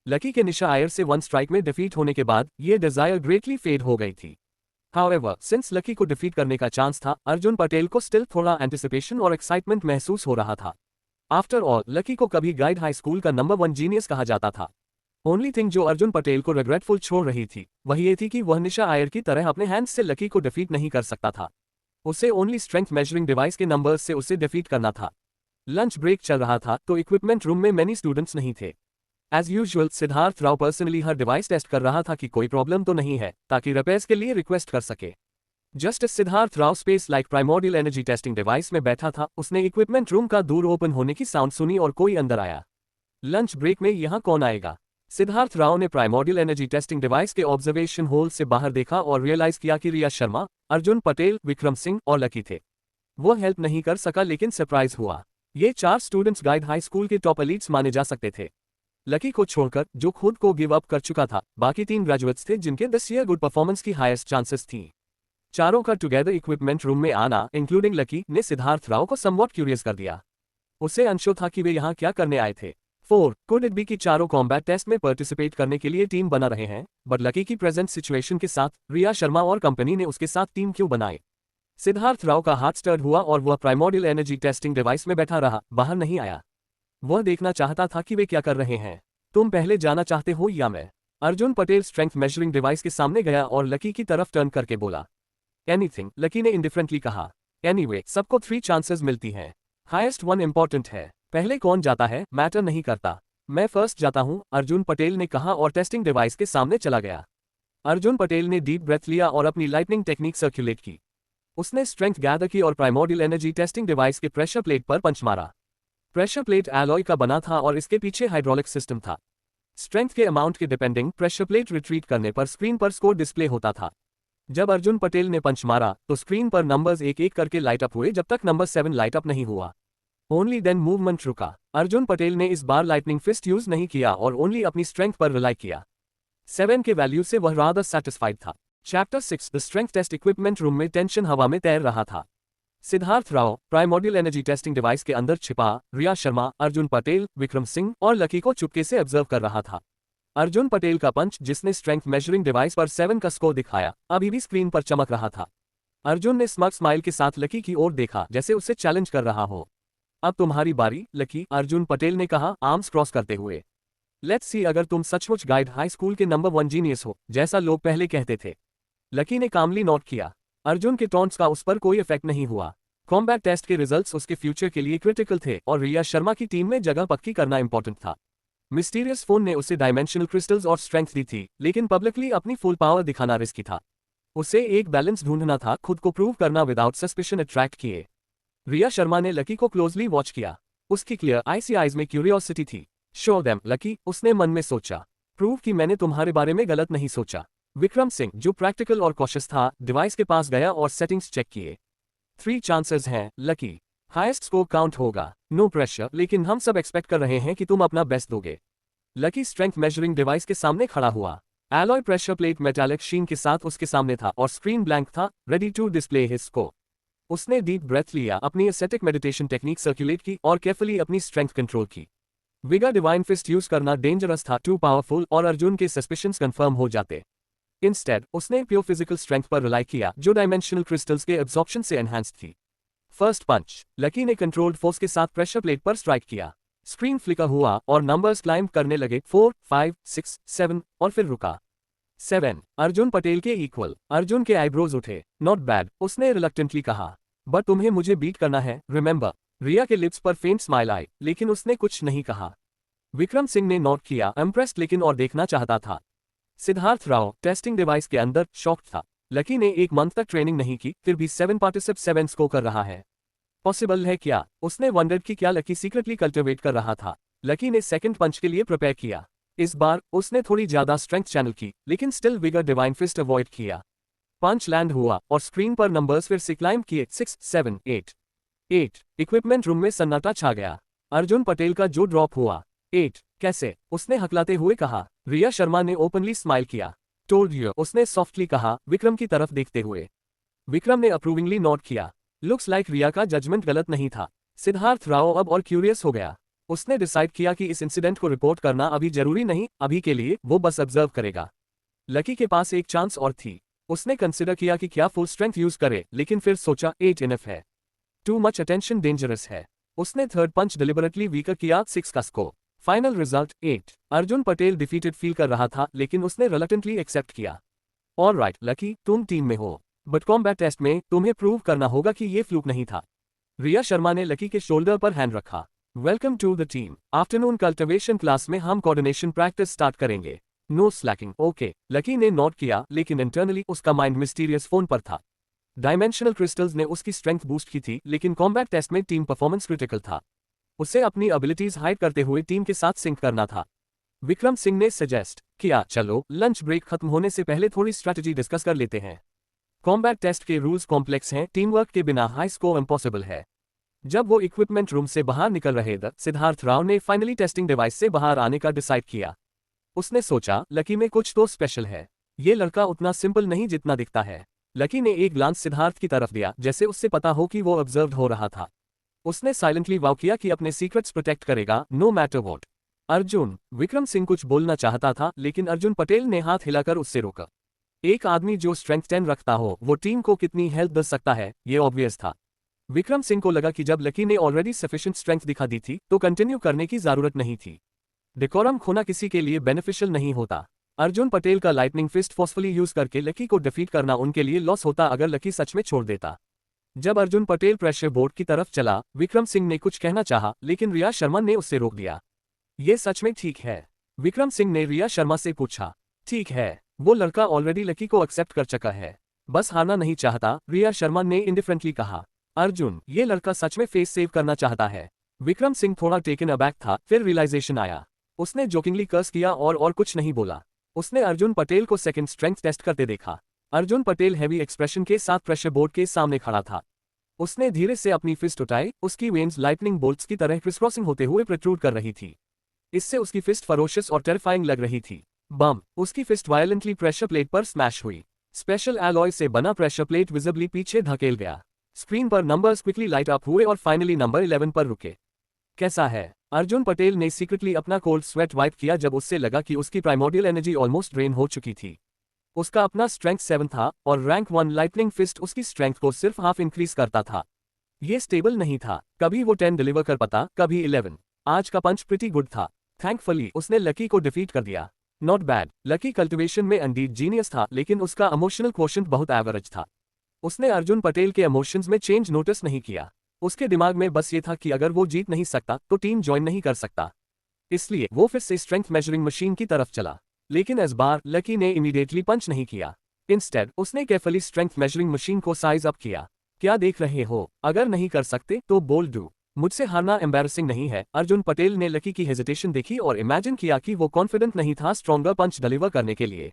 S2: लकी के निशा आयर से 1 स्ट्राइक में डिफीट होने के बाद ये डिजायर ग्रेटली फेड हो गई थी। हाउएवर, सिंस लकी को डिफीट करने का चांस था, अर्जुन पटेल को स्टिल थोड़ा एंटिसिपेशन और एक्साइटमेंट महसूस हो रहा था। आफ्टर ऑल, लकी को कभी गाइड हाई स्कूल का नंबर 1 जीनियस कहा जाता था। ओनली थिंग जो अर्जुन पटेल को रिग्रेटफुल छोड़ रही थी, वह ये थी कि वह निशा आयर की तरह अपने हैंड्स से लकी को डिफीट नहीं कर सकता था। उसे ओनली स्ट्रेंथ मेजरिंग डिवाइस के नंबर्स से उसे डिफीट करना था। लंच ब्रेक चल रहा था तो इक्विपमेंट रूम में मैनी स्टूडेंट्स नहीं थे। As usual, Siddharth Rao personally हर डिवाइस टेस्ट कर रहा था कि कोई प्रॉब्लम तो नहीं है, ताकि रिपेयर्स के लिए रिक्वेस्ट कर सके। Just Siddharth Rao space like primordial energy testing device में बैठा था, उसने इक्विपमेंट रूम का दूर ओपन होने की साउंड सुनी और कोई अंदर आया। लंच ब्रेक में यहाँ कौन आएगा? सिद्धार्थ राव ने प्राइमोर्डियल एनर्जी टेस्टिंग डिवाइस के ऑब्जर्वेशन होल से बाहर देखा और रियलाइज किया कि रिया शर्मा, अर्जुन पटेल, विक्रम सिंह और लकी थे। वो हेल्प नहीं कर सका, लेकिन सरप्राइज हुआ। ये 4 स्टूडेंट्स गाइड हाई स्कूल के टॉप एलीट्स माने जा सकते थे। लकी को छोड़कर, जो खुद को गिव अप कर चुका था, बाकी 3 ग्रेजुएट्स थे जिनके दिस ईयर गुड परफॉर्मेंस की हाईएस्ट चांसेस थी। चारों का टुगेदर इक्विपमेंट रूम में आना, इंक्लूडिंग लकी, ने सिद्धार्थ राव को समवॉट क्यूरियस कर दिया। उसे अनश्योर था कि वे यहाँ क्या करने आए थे। 4 कुड इट बी कि चारों कॉम्बैट टेस्ट में पार्टिसिपेट करने के लिए टीम बना रहे हैं, बट लकी की प्रेजेंट सिचुएशन के साथ रिया शर्मा और कंपनी ने उसके साथ टीम क्यों बनाए? सिद्धार्थ राव का हार्ट स्टर्ड हुआ और वह प्राइमोर्डियल एनर्जी टेस्टिंग डिवाइस में बैठा रहा, बाहर नहीं आया। वह देखना चाहता था कि वे क्या कर रहे हैं। तुम पहले जाना चाहते हो या मैं? Arjun Patel strength measuring device के सामने गया और लकी की तरफ टर्न करके बोला। एनीथिंग, लकी ने इंडिफरेंटली कहा। एनीवे, सबको 3 चांसेस मिलती हैं। हाईएस्ट 1 इंपॉर्टेंट है। पहले कौन जाता है मैटर नहीं करता। मैं फर्स्ट जाता हूं, अर्जुन पटेल ने कहा और टेस्टिंग डिवाइस के सामने चला गया। अर्जुन पटेल ने डीप ब्रेथ लिया और अपनी लाइटनिंग टेक्निक सर्कुलेट की। उसने स्ट्रेंथ गैदर की और प्राइमोर्डियल एनर्जी टेस्टिंग डिवाइस के प्रेशर प्लेट पर पंच मारा। प्रेशर प्लेट एलॉय का बना था और इसके पीछे हाइड्रोलिक सिस्टम था। स्ट्रेंथ के अमाउंट के डिपेंडिंग प्रेशर प्लेट रिट्रीट करने पर स्क्रीन पर स्कोर डिस्प्ले होता था। जब अर्जुन पटेल ने पंच मारा तो स्क्रीन पर नंबर्स एक एक करके लाइट अप हुए जब तक नंबर 7 लाइट अप नहीं हुआ। ओनली देन मूवमेंट रुका। अर्जुन पटेल ने इस बार लाइटनिंग फिस्ट यूज नहीं किया और ओनली अपनी स्ट्रेंथ पर रिलाई किया। 7 के वैल्यू से वह रादर सेटिस्फाइड था। Chapter 6 the strength test equipment room में टेंशन हवा में तैर रहा था। Siddharth Rao primordial energy testing device के अंदर छिपा रिया शर्मा, अर्जुन पटेल, विक्रम सिंह और लकी को चुपके से ऑब्जर्व कर रहा था। अर्जुन पटेल का पंच, जिसने स्ट्रेंथ मेजरिंग डिवाइस पर 7 का स्कोर दिखाया, अभी भी स्क्रीन पर चमक रहा था। अर्जुन ने स्मग स्माइल के साथ लकी की ओर देखा, जैसे उसे चैलेंज कर रहा हो। अब तुम्हारी बारी लकी, अर्जुन पटेल ने कहा, आर्म्स क्रॉस करते हुए। लेट्स सी अगर तुम सचमुच गाइड हाई स्कूल के नंबर 1 जीनियस हो, जैसा लोग पहले कहते थे। लकी ने कामली नोट किया। अर्जुन के टॉन्ट्स का उस पर कोई इफेक्ट नहीं हुआ। कॉम्बैट टेस्ट के रिजल्ट्स उसके फ्यूचर के लिए क्रिटिकल थे और रिया शर्मा की टीम में जगह पक्की करना इंपॉर्टेंट था। मिस्टीरियस फोन ने उसे डायमेंशनल क्रिस्टल्स और स्ट्रेंथ दी थी, लेकिन पब्लिकली अपनी फुल पावर दिखाना रिस्की था। उसे एक बैलेंस ढूंढना था, खुद को प्रूव करना विदाउट सस्पिशन अट्रैक्ट किए। रिया शर्मा ने लकी को क्लोजली वॉच किया। उसकी क्लियर आईसी आइज में क्यूरियोसिटी थी। शो देम लकी, उसने मन में सोचा। प्रूव कि मैंने तुम्हारे बारे में गलत नहीं सोचा। विक्रम सिंह, जो प्रैक्टिकल और कॉशियस था, डिवाइस के पास गया और सेटिंग्स चेक किए। 3 चांसेस हैं लकी, हाईएस्ट स्कोर काउंट होगा। नो प्रेशर, लेकिन हम सब एक्सपेक्ट कर रहे हैं कि तुम अपना बेस्ट दोगे। लकी स्ट्रेंथ मेजरिंग डिवाइस के सामने खड़ा हुआ। Alloy pressure plate metallic sheen के साथ उसके सामने था और स्क्रीन ब्लैंक था, ready to display his score. उसने डीप ब्रेथ लिया, अपनी एसेटिक मेडिटेशन टेक्निक सर्कुलेट की और केयरफुली अपनी स्ट्रेंथ कंट्रोल की। विगा डिवाइन फिस्ट यूज करना डेंजरस था, टू पावरफुल, और अर्जुन के सस्पिशंस कंफर्म हो जाते। इंस्टेड उसने प्योर फिजिकल स्ट्रेंथ पर रिलाई किया, जो डायमेंशनल क्रिस्टल्स के एब्जॉर्प्शन से एनहांस्ड थी। फर्स्ट पंच, लकी ने कंट्रोल्ड फोर्स के साथ प्रेशर प्लेट पर स्ट्राइक किया। स्क्रीन फ्लिकर हुआ और नंबर्स क्लाइंब करने लगे, 4, 5, 6, 7 और फिर रुका। 7 अर्जुन पटेल के इक्वल। अर्जुन के आईब्रोज उठे। नॉट बैड, उसने रिलक्टेंटली कहा, बट तुम्हें मुझे बीट करना है, रिमेंबर। रिया के लिप्स पर फेंट स्माइल आई, लेकिन उसने कुछ नहीं कहा। विक्रम सिंह ने नोट किया, इम्प्रेस्ड लेकिन और देखना चाहता था। सिद्धार्थ राव टेस्टिंग डिवाइस के अंदर शॉक्ड था। लकी ने 1 मंथ तक ट्रेनिंग नहीं की, फिर भी 7 पार्टिसिप 7 स्कोर कर रहा है। पॉसिबल है क्या? उसने वंडर्ड कि क्या लकी सीक्रेटली कल्टिवेट कर रहा था। लकी ने सेकंड पंच के लिए प्रिपेयर किया। इस बार उसने थोड़ी ज्यादा स्ट्रेंथ चैनल की, लेकिन still vigour divine fist avoid किया। पंच लैंड हुआ और स्क्रीन पर नंबर्स फिर से क्लाइंब किए, 6, 7, 8। इक्विपमेंट रूम में सन्नाटा छा गया। अर्जुन पटेल का जो ड्रॉप हुआ। 8 कैसे? उसने हकलाते हुए कहा। रिया शर्मा ने ओपनली स्माइल किया। टोल्ड यू, उसने सॉफ्टली कहा, विक्रम की तरफ देखते हुए। विक्रम ने अप्रूविंगली नोट किया। लुक्स लाइक रिया का जजमेंट गलत नहीं था। सिद्धार्थ राव अब और क्यूरियस हो गया। उसने डिसाइड किया कि इस इंसिडेंट को रिपोर्ट करना अभी जरूरी नहीं, अभी के लिए वो बस ऑब्जर्व करेगा। लकी के पास एक चांस और थी। उसने कंसिडर किया कि क्या फुल स्ट्रेंथ यूज करे, लेकिन फिर सोचा 8 इनफ है। टू मच अटेंशन डेंजरस है। उसने थर्ड पंच डिलिबरेटली वीकर किया, 6 का score. Final result 8। Arjun Patel defeated feel कर रहा था, लेकिन उसने रिलक्टेंटली एक्सेप्ट किया। ऑलराइट लकी, तुम टीम में हो, बट कॉम्बैट टेस्ट में तुम्हें प्रूव करना होगा कि ये फ्लूक नहीं था। रिया शर्मा ने लकी के शोल्डर पर हैंड रखा। Welcome to the team. Afternoon cultivation class में हम कोऑर्डिनेशन प्रैक्टिस स्टार्ट करेंगे। No slacking, okay. लकी ने नोट किया, लेकिन इंटरनली उसका माइंड मिस्टीरियस फोन पर था। डायमेंशनल क्रिस्टल्स ने उसकी स्ट्रेंथ बूस्ट की थी, लेकिन कॉम्बैट टेस्ट में टीम परफॉर्मेंस क्रिटिकल था। उसे अपनी एबिलिटीज हाइड करते हुए टीम के साथ सिंक करना था। विक्रम सिंह ने सजेस्ट किया, चलो लंच ब्रेक खत्म होने से पहले थोड़ी स्ट्रैटेजी डिस्कस कर लेते हैं। कॉम्बैट टेस्ट के रूल्स कॉम्प्लेक्स हैं, टीम वर्क के बिना हाई स्कोर इम्पॉसिबल है। जब वो इक्विपमेंट रूम से बाहर निकल रहे थे, सिद्धार्थ राव ने फाइनली टेस्टिंग डिवाइस से बाहर आने का डिसाइड किया। उसने सोचा, लकी में कुछ तो स्पेशल है। ये लड़का उतना सिंपल नहीं जितना दिखता है। लकी ने एक ग्लांस सिद्धार्थ की तरफ दिया, जैसे उससे पता हो कि वो ऑब्जर्व हो रहा था। उसने साइलेंटली वाव किया कि अपने सीक्रेट्स प्रोटेक्ट करेगा, no matter what. Arjun, Vikram Singh कुछ बोलना चाहता था, लेकिन अर्जुन पटेल ने हाथ हिलाकर उससे रोका। एक आदमी जो स्ट्रेंथ 10 रखता हो, वो टीम को कितनी हेल्प दे सकता है, ये ऑब्वियस था। विक्रम सिंह को लगा कि जब लकी ने ऑलरेडी सफिशिएंट स्ट्रेंथ दिखा दी थी, तो कंटिन्यू करने की जरूरत नहीं थी। डेकोरम खोना किसी के लिए बेनिफिशियल नहीं होता। अर्जुन पटेल का लाइटनिंग फिस्ट फोर्सफुली यूज करके लकी को डिफीट करना उनके लिए लॉस होता अगर लकी सच में छोड़ देता। जब अर्जुन पटेल प्रेशर बोर्ड की तरफ चला, विक्रम सिंह ने कुछ कहना चाहा, लेकिन रिया शर्मा ने उससे रोक दिया। ये सच में ठीक है? विक्रम सिंह ने रिया शर्मा से पूछा। ठीक है, वो लड़का ऑलरेडी लकी को एक्सेप्ट कर चुका है, बस हारना नहीं चाहता, रिया शर्मा ने इंडिफरेंटली कहा। अर्जुन, ये लड़का सच में फेस सेव करना चाहता है। विक्रम सिंह थोड़ा टेकन अबैक था, फिर रियलाइजेशन आया। उसने जोकिंगली कर्स किया और कुछ नहीं बोला। उसने अर्जुन पटेल को सेकंड स्ट्रेंथ टेस्ट करते देखा। अर्जुन पटेल हैवी एक्सप्रेशन के साथ प्रेशर बोर्ड के सामने खड़ा था। उसने धीरे से अपनी फिस्ट उठाई, उसकी वेन्स लाइटनिंग बोल्ट्स की तरह क्रिसक्रॉसिंग होते हुए प्रोट्रूड कर रही थी। इससे उसकी फिस्ट फरोशियस और टेरिफाइंग लग रही थी। बम! उसकी फिस्ट वायलेंटली प्रेशर प्लेट पर स्मैश हुई। स्पेशल एलॉय से बना प्रेशर प्लेट विजिबली पीछे धकेल गया। स्क्रीन पर नंबर्स क्विकली लाइट अप हुए और फाइनली नंबर 11 पर रुके। कैसा है? अर्जुन पटेल ने सीक्रेटली अपना कोल्ड स्वेट वाइप किया जब उससे लगा कि उसकी प्राइमोर्डियल एनर्जी ऑलमोस्ट ड्रेन हो चुकी थी। उसका अपना स्ट्रेंथ 7 था और रैंक 1 लाइटनिंग फिस्ट उसकी स्ट्रेंथ को सिर्फ हाफ इंक्रीज करता था। ये स्टेबल नहीं था, कभी वो 10 डिलीवर कर पाता, कभी 11। आज का पंच प्रिटी गुड था। थैंकफुली उसने लकी को डिफीट कर दिया। Not bad. लकी कल्टिवेशन में इंडीड जीनियस था, लेकिन उसका इमोशनल क्वोशंट बहुत एवरेज था। उसने अर्जुन पटेल के इमोशंस में चेंज नोटिस नहीं किया। उसके दिमाग में बस ये था कि अगर वो जीत नहीं सकता तो टीम ज्वाइन नहीं कर सकता। इसलिए वो फिर से स्ट्रेंथ मेजरिंग मशीन की तरफ चला। लेकिन इस बार लकी ने इमीडिएटली पंच नहीं किया। इंस्टेड उसने केयरफुली स्ट्रेंथ मेजरिंग मशीन को साइज अप किया। क्या देख रहे हो? अगर नहीं कर सकते तो बोल डू। मुझसे हारना एम्बैरसिंग नहीं है। अर्जुन पटेल ने लकी की हेजिटेशन देखी और इमेजिन किया कि वो कॉन्फिडेंट नहीं था स्ट्रॉन्गर पंच डिलीवर करने के लिए।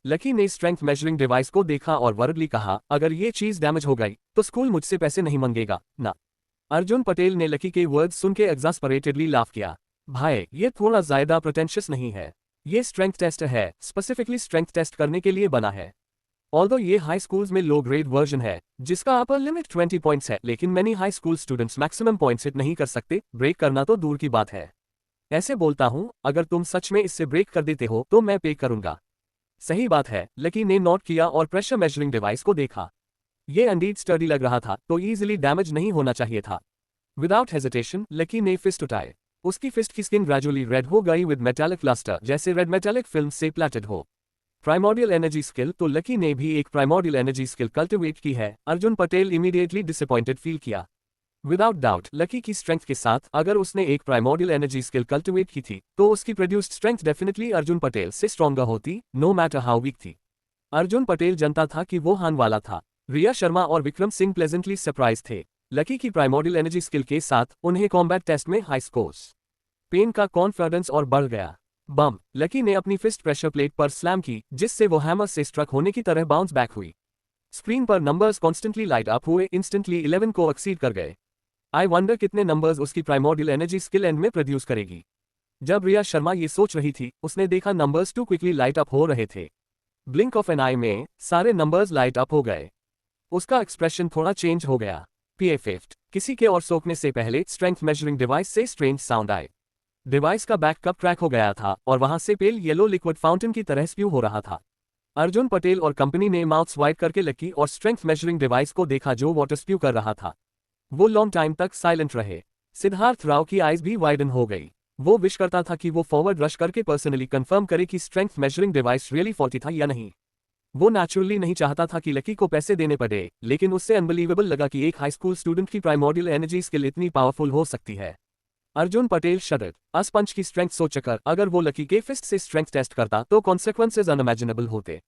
S2: लकी ने स्ट्रेंथ मेजरिंग डिवाइस को देखा और वर्डली कहा, अगर ये चीज डैमेज हो गई तो स्कूल मुझसे पैसे नहीं मांगेगा ना। अर्जुन पटेल ने लकी के वर्ड्स सुन के एग्जास्परेटेडली लाफ किया। भाई, ये थोड़ा ज्यादा प्रिटेंशियस नहीं है? ये स्ट्रेंथ टेस्ट है, स्पेसिफिकली स्ट्रेंथ टेस्ट करने के लिए बना है। ऑल्दो ये हाई स्कूल्स में लो ग्रेड वर्जन है जिसका अपर लिमिट 20 पॉइंट्स है, लेकिन many high school students maximum points hit नहीं कर सकते। ब्रेक करना तो दूर की बात है। ऐसे बोलता हूं, अगर तुम सच में इससे ब्रेक कर देते हो तो मैं पे करूंगा। सही बात है। लकी ने नोट किया और प्रेशर मेजरिंग डिवाइस को देखा। ये इंडीड स्टडी लग रहा था, तो इजीली डैमेज नहीं होना चाहिए था। विदाउट हेजिटेशन लकी ने फिस्ट उठाए। उसकी फिस्ट की स्किन ग्रेजुअली रेड हो गई विद मेटालिक लस्टर, जैसे रेड मेटालिक फिल्म से प्लेटेड हो। प्राइमोडियल एनर्जी स्किल, तो लकी ने भी एक प्राइमोडियल एनर्जी स्किल कल्टिवेट की है। Arjun Patel immediately disappointed feel किया। विदाउट डाउट लकी की स्ट्रेंथ के साथ अगर उसने एक प्राइमोडियल एनर्जी स्किल कल्टिवेट की थी तो उसकी produced strength definitely Arjun Patel से स्ट्रॉन्गर होती, नो मैटर हाउ वीक थी। अर्जुन पटेल जानता था कि वो हान वाला था। रिया शर्मा और विक्रम सिंह प्लेजेंटली सरप्राइज थे। लकी की प्राइमोडियल एनर्जी स्किल के साथ उन्हें कॉम्बैट टेस्ट में हाई स्कोर्स। पेन का कॉन्फिडेंस और बढ़ गया। बम। लकी ने अपनी फिस्ट प्रेशर प्लेट पर स्लैम की, जिससे वो हैमर से स्ट्रक होने की तरह बाउंस बैक हुई। स्क्रीन पर नंबर्स कॉन्स्टेंटली लाइट अप हुए, इंस्टेंटली 11 को एक्सीड कर गए। आई वंडर कितने नंबर्स उसकी प्राइमोडियल एनर्जी स्किल एंड में प्रोड्यूस करेगी। जब रिया शर्मा ये सोच रही थी, उसने देखा numbers too quickly light up हो रहे थे। ब्लिंक ऑफ एन आई में सारे नंबर्स लाइट अप हो गए। उसका एक्सप्रेशन थोड़ा चेंज हो गया। पीए फिफ्थ। किसी के और सोखने से पहले स्ट्रेंथ मेजरिंग डिवाइस से स्ट्रेंज साउंड आए। डिवाइस का बैक कप क्रैक हो गया था और वहां से पेल येलो लिक्विड फाउंटेन की तरह स्प्यू हो रहा था। अर्जुन पटेल और कंपनी ने माउथ्स वाइड करके लकी और स्ट्रेंथ मेजरिंग डिवाइस को देखा जो वाटर स्प्यू कर रहा था। वो लॉन्ग टाइम तक साइलेंट रहे। सिद्धार्थ राव की आईज भी वाइडन हो गई। वो विश करता था कि वो फॉरवर्ड रश करके पर्सनली कंफर्म करे कि strength measuring device really faulty था या नहीं। वो नेचुरली नहीं चाहता था कि लकी को पैसे देने पड़े, लेकिन उससे अनबिलीवेबल लगा कि एक हाई स्कूल स्टूडेंट की प्राइमोडियल एनर्जी स्किल इतनी पावरफुल हो सकती है। अर्जुन पटेल शडर्ड। अस पंच की स्ट्रेंथ सोचकर अगर वो लकी के फिस्ट से स्ट्रेंथ टेस्ट करता तो कॉन्सिक्वेंसेज अनइमेजिनेबल होते।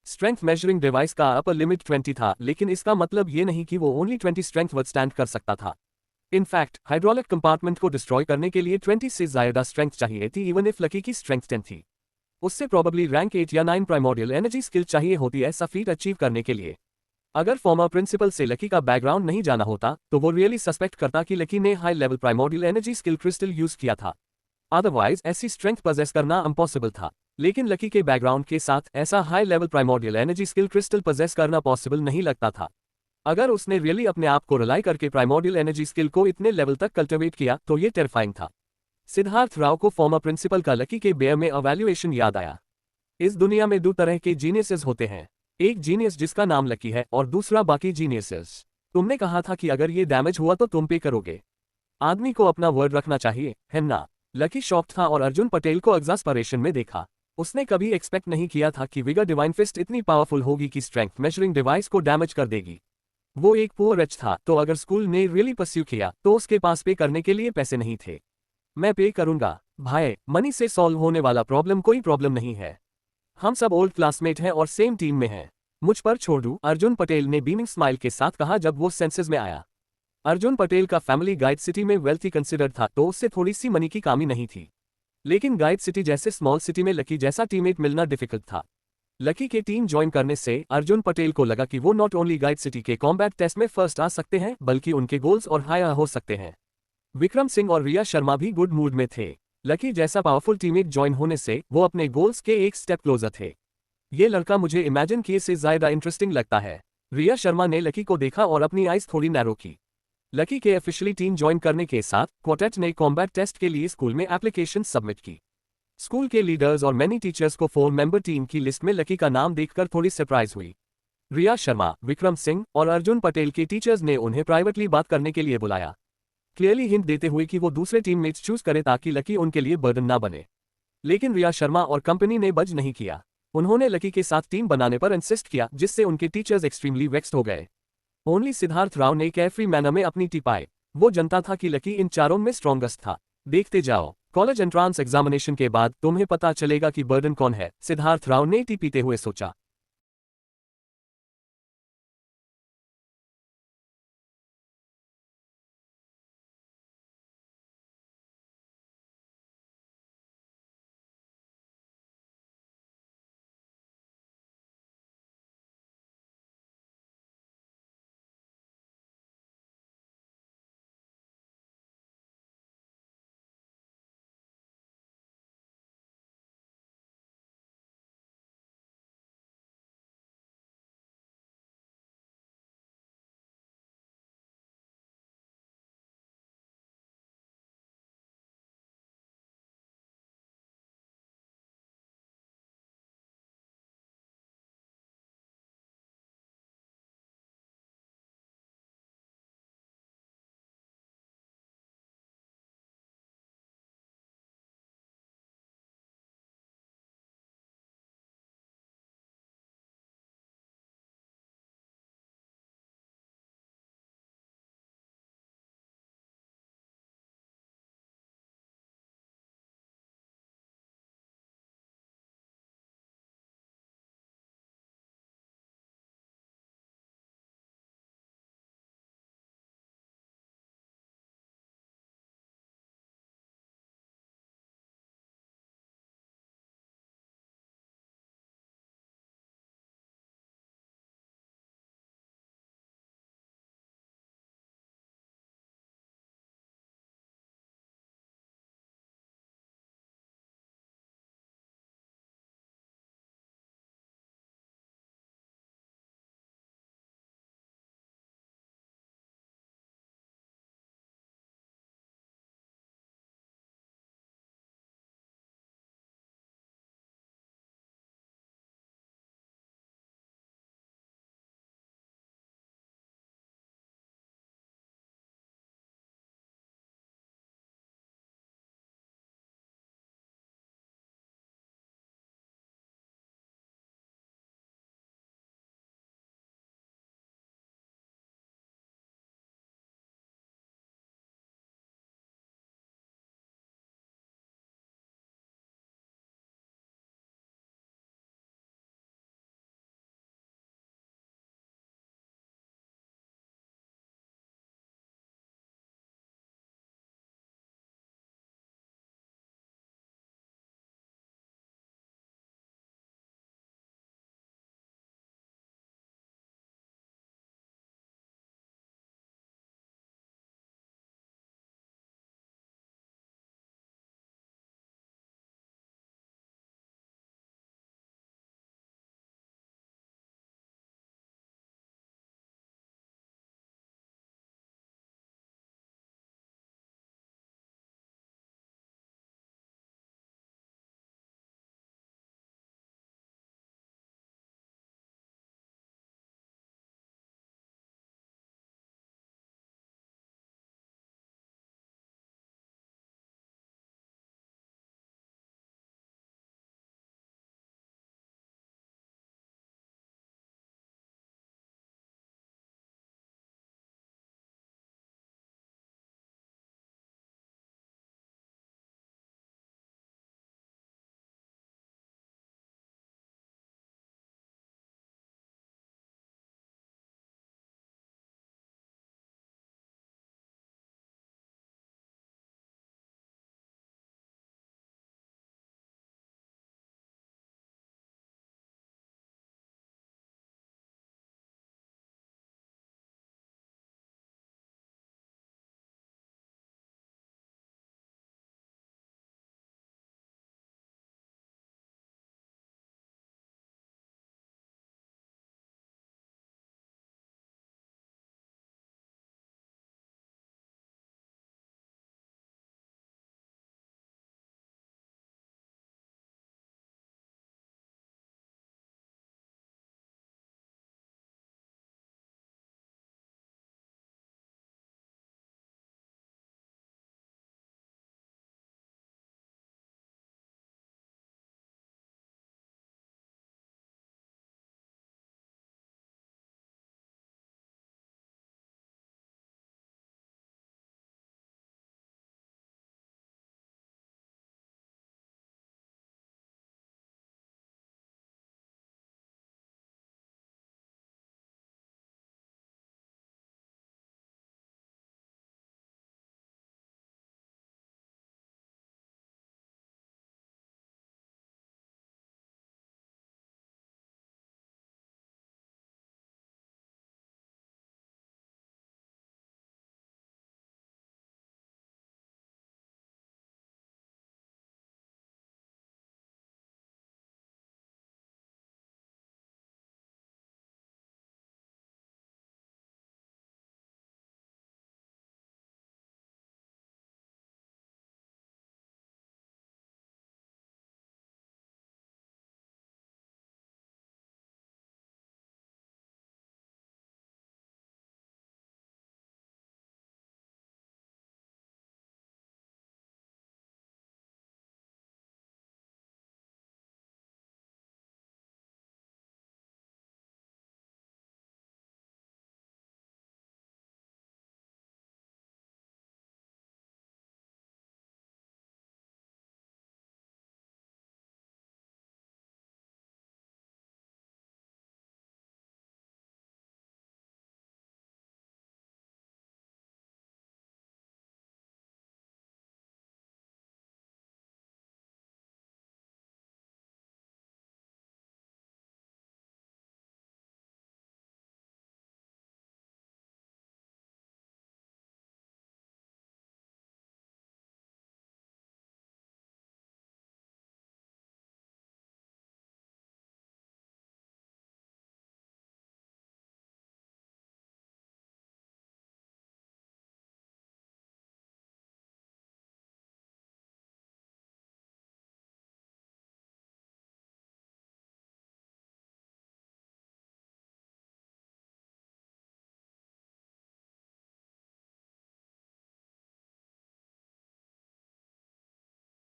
S2: स्ट्रेंथ मेजरिंग डिवाइस का अपर लिमिट 20 था, लेकिन इसका मतलब ये नहीं कि वो ओनली 20 स्ट्रेंथ विथस्टैंड कर सकता था। इनफैक्ट हाइड्रोलिक कंपार्टमेंट को डिस्ट्रॉय करने के लिए 20 से ज्यादा स्ट्रेंथ चाहिए थी, इवन इफ लकी की स्ट्रेंथ 10 थी। उससे प्रोबेबली रैंक 8 या 9 प्राइमोडियल एनर्जी स्किल चाहिए होती ऐसा फीट अचीव करने के लिए। अगर फॉर्मर प्रिंसिपल से लकी का बैकग्राउंड नहीं जाना होता तो वो रियली सस्पेक्ट करता कि लकी ने high level primordial energy skill crystal use किया था। अदरवाइज ऐसी स्ट्रेंथ पजेस करना इम्पॉसिबल था। लेकिन लकी के बैकग्राउंड के साथ ऐसा high level primordial energy skill crystal possess करना पॉसिबल नहीं लगता था। अगर उसने रियली अपने आप को रिलाई करके प्राइमोडियल एनर्जी स्किल को इतने लेवल तक कल्टिवेट किया तो ये टेरिफाइंग था। सिद्धार्थ राव को फॉर्मर प्रिंसिपल का लकी के बेयर में एवेल्युएशन याद आया। इस दुनिया में दो तरह के जीनियसेस होते हैं, एक जीनियस जिसका नाम लकी है और दूसरा बाकी जीनियसेस। तुमने कहा था कि अगर ये डैमेज हुआ तो तुम पे करोगे। आदमी को अपना वर्ड रखना चाहिए, है ना? लकी शॉक्ड था और अर्जुन पटेल को एग्जास्परेशन में देखा। उसने कभी एक्सपेक्ट नहीं किया था कि विगा डिवाइन फिस्ट इतनी पावरफुल होगी कि स्ट्रेंथ मेजरिंग डिवाइस को डैमेज कर देगी। वो एक पुअर रिच था, तो अगर स्कूल ने रियली परस्यू किया तो उसके पास पे करने के लिए पैसे नहीं थे। मैं पे करूंगा भाई, मनी से सॉल्व होने वाला प्रॉब्लम कोई प्रॉब्लम नहीं है। हम सब ओल्ड क्लासमेट हैं और सेम टीम में हैं। मुझ पर छोड़ दूं, अर्जुन पटेल ने बीमिंग स्माइल के साथ कहा जब वो सेंसेस में आया। अर्जुन पटेल का फैमिली गाइड सिटी में वेल्थी कंसिडर्ड था, तो उससे थोड़ी सी मनी की कमी नहीं थी। लेकिन गाइड सिटी जैसे स्मॉल सिटी में लकी जैसा टीममेट मिलना डिफिकल्ट था। लकी के टीम ज्वाइन करने से अर्जुन पटेल को लगा कि वो नॉट ओनली गाइड सिटी के कॉम्बैट टेस्ट में फर्स्ट आ सकते हैं, बल्कि उनके गोल्स और हायर हो सकते हैं। विक्रम सिंह और रिया शर्मा भी गुड मूड में थे। लकी जैसा पावरफुल टीममेट ज्वाइन होने से वो अपने गोल्स के एक स्टेप क्लोजर थे। ये लड़का मुझे इमेजिन किए से ज्यादा इंटरेस्टिंग लगता है। रिया शर्मा ने लकी को देखा और अपनी आइज थोड़ी नैरो की। लकी के ऑफिशियली टीम ज्वाइन करने के साथ क्वार्टेट ने कॉम्बैट टेस्ट के लिए स्कूल में एप्लीकेशन सबमिट की। स्कूल के लीडर्स और मैनी टीचर्स को 4 मेंबर टीम की लिस्ट में लकी का नाम देखकर थोड़ी सरप्राइज हुई। रिया शर्मा, विक्रम सिंह और अर्जुन पटेल के टीचर्स ने उन्हें प्राइवेटली बात करने के लिए बुलाया, क्लियरली हिंट देते हुए कि वो दूसरे टीममेट्स चूज करें ताकि लकी उनके लिए बर्डन ना बने। लेकिन रिया शर्मा और कंपनी ने बज नहीं किया। उन्होंने लकी के साथ टीम बनाने पर इंसिस्ट किया, जिससे उनके टीचर्स एक्सट्रीमली वेक्स्ड हो गए। ओनली सिद्धार्थ राव ने केयरफ्री मैनर में अपनी टी पाई। वो जानता था कि लकी इन चारों में स्ट्रॉन्गेस्ट था। देखते जाओ, कॉलेज एंट्रांस एग्जामिनेशन के बाद तुम्हें पता चलेगा कि बर्डन कौन है, सिद्धार्थ राव ने टी पीते हुए सोचा।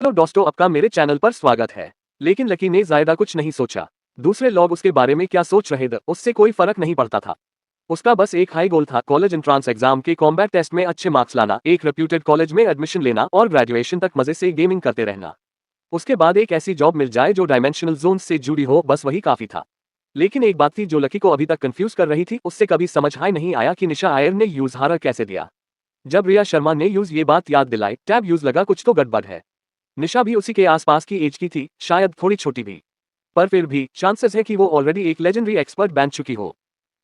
S2: हेलो दोस्तों, आपका मेरे चैनल पर स्वागत है। लेकिन लकी ने ज्यादा कुछ नहीं सोचा। दूसरे लोग उसके बारे में क्या सोच रहे थे उससे कोई फर्क नहीं पड़ता था। उसका बस एक हाई गोल था, कॉलेज एंट्रांस एग्जाम के कॉम्बैट टेस्ट में अच्छे मार्क्स लाना, एक रेप्यूटेड कॉलेज में एडमिशन लेना और ग्रेजुएशन तक मजे से गेमिंग करते रहना। उसके बाद एक ऐसी जॉब मिल जाए जो डायमेंशनल जोन से जुड़ी हो, बस वही काफी था। लेकिन एक बात थी जो लकी को अभी तक कंफ्यूज कर रही थी, उससे कभी समझ ही नहीं आया कि निशा आयर ने यूज हारा कैसे दिया। जब रिया शर्मा ने यूज ये बात याद दिलाई, टैब यूज लगा कुछ तो गड़बड़ है। निशा भी उसी के आसपास की एज की थी, शायद थोड़ी छोटी भी। पर फिर भी चांसेस है कि वो ऑलरेडी एक लेजेंडरी एक्सपर्ट बन चुकी हो।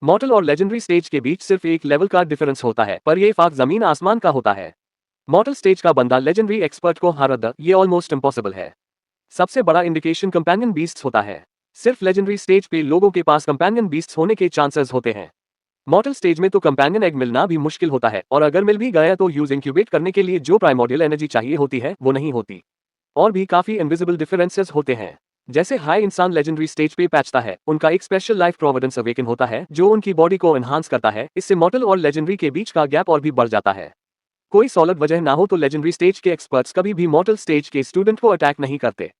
S2: मॉर्टल और लेजेंडरी स्टेज के बीच सिर्फ एक लेवल का डिफरेंस होता है, पर ये फाक जमीन आसमान का होता है। मॉर्टल स्टेज का बंदा लेजेंडरी एक्सपर्ट को हरा द ये ऑलमोस्ट इम्पॉसिबल है। सबसे बड़ा इंडिकेशन कंपेनियन बीस्ट्स होता है। सिर्फ लेजेंडरी स्टेज पे लोगों के पास कंपेनियन बीस्ट्स होने के चांसेस होते हैं। मॉर्टल स्टेज में तो कंपेनियन एग मिलना भी मुश्किल होता है, और अगर मिल भी गया तो यूज इंक्यूबेट करने के लिए जो प्राइमोर्डियल एनर्जी चाहिए होती है वो नहीं होती। और भी काफी इनविजिबल डिफरेंसेस होते हैं। जैसे हाई इंसान लेजेंडरी स्टेज पे पैचता है, उनका एक स्पेशल लाइफ प्रोविडेंस अवेकन होता है जो उनकी बॉडी को एनहांस करता है। इससे मॉर्टल और लेजेंडरी के बीच का गैप और भी बढ़ जाता है। कोई सॉलिड वजह ना हो तो लेजेंडरी स्टेज के एक्सपर्ट्स कभी भी मॉर्टल स्टेज के स्टूडेंट को अटैक नहीं करते।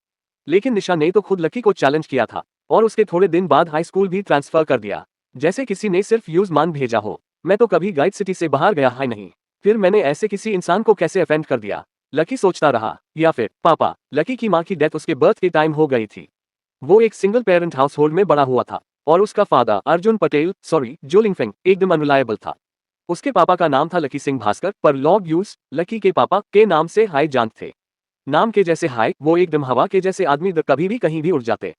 S2: लेकिन निशा ने तो खुद लकी को चैलेंज किया था, और उसके थोड़े दिन बाद हाई स्कूल भी ट्रांसफर कर दिया। जैसे किसी ने सिर्फ यूज मान भेजा हो। मैं तो कभी गाइड सिटी से बाहर गया ही नहीं, फिर मैंने ऐसे किसी इंसान को कैसे अफेंड कर दिया। लकी सोचता रहा, या फिर पापा। लकी की माँ की डेथ उसके बर्थ के टाइम हो गई थी। वो एक सिंगल पेरेंट हाउस होल्ड में बड़ा हुआ था, और उसका फादर अर्जुन पटेल जो लिंगफेंग एकदम अनरिलायबल था। उसके पापा का नाम था लकी सिंह भास्कर, पर लॉग यूज लकी के पापा के नाम से हाई जान थे। नाम के जैसे हाई, वो एकदम हवा के जैसे आदमी कभी भी कहीं भी उड़ जाते।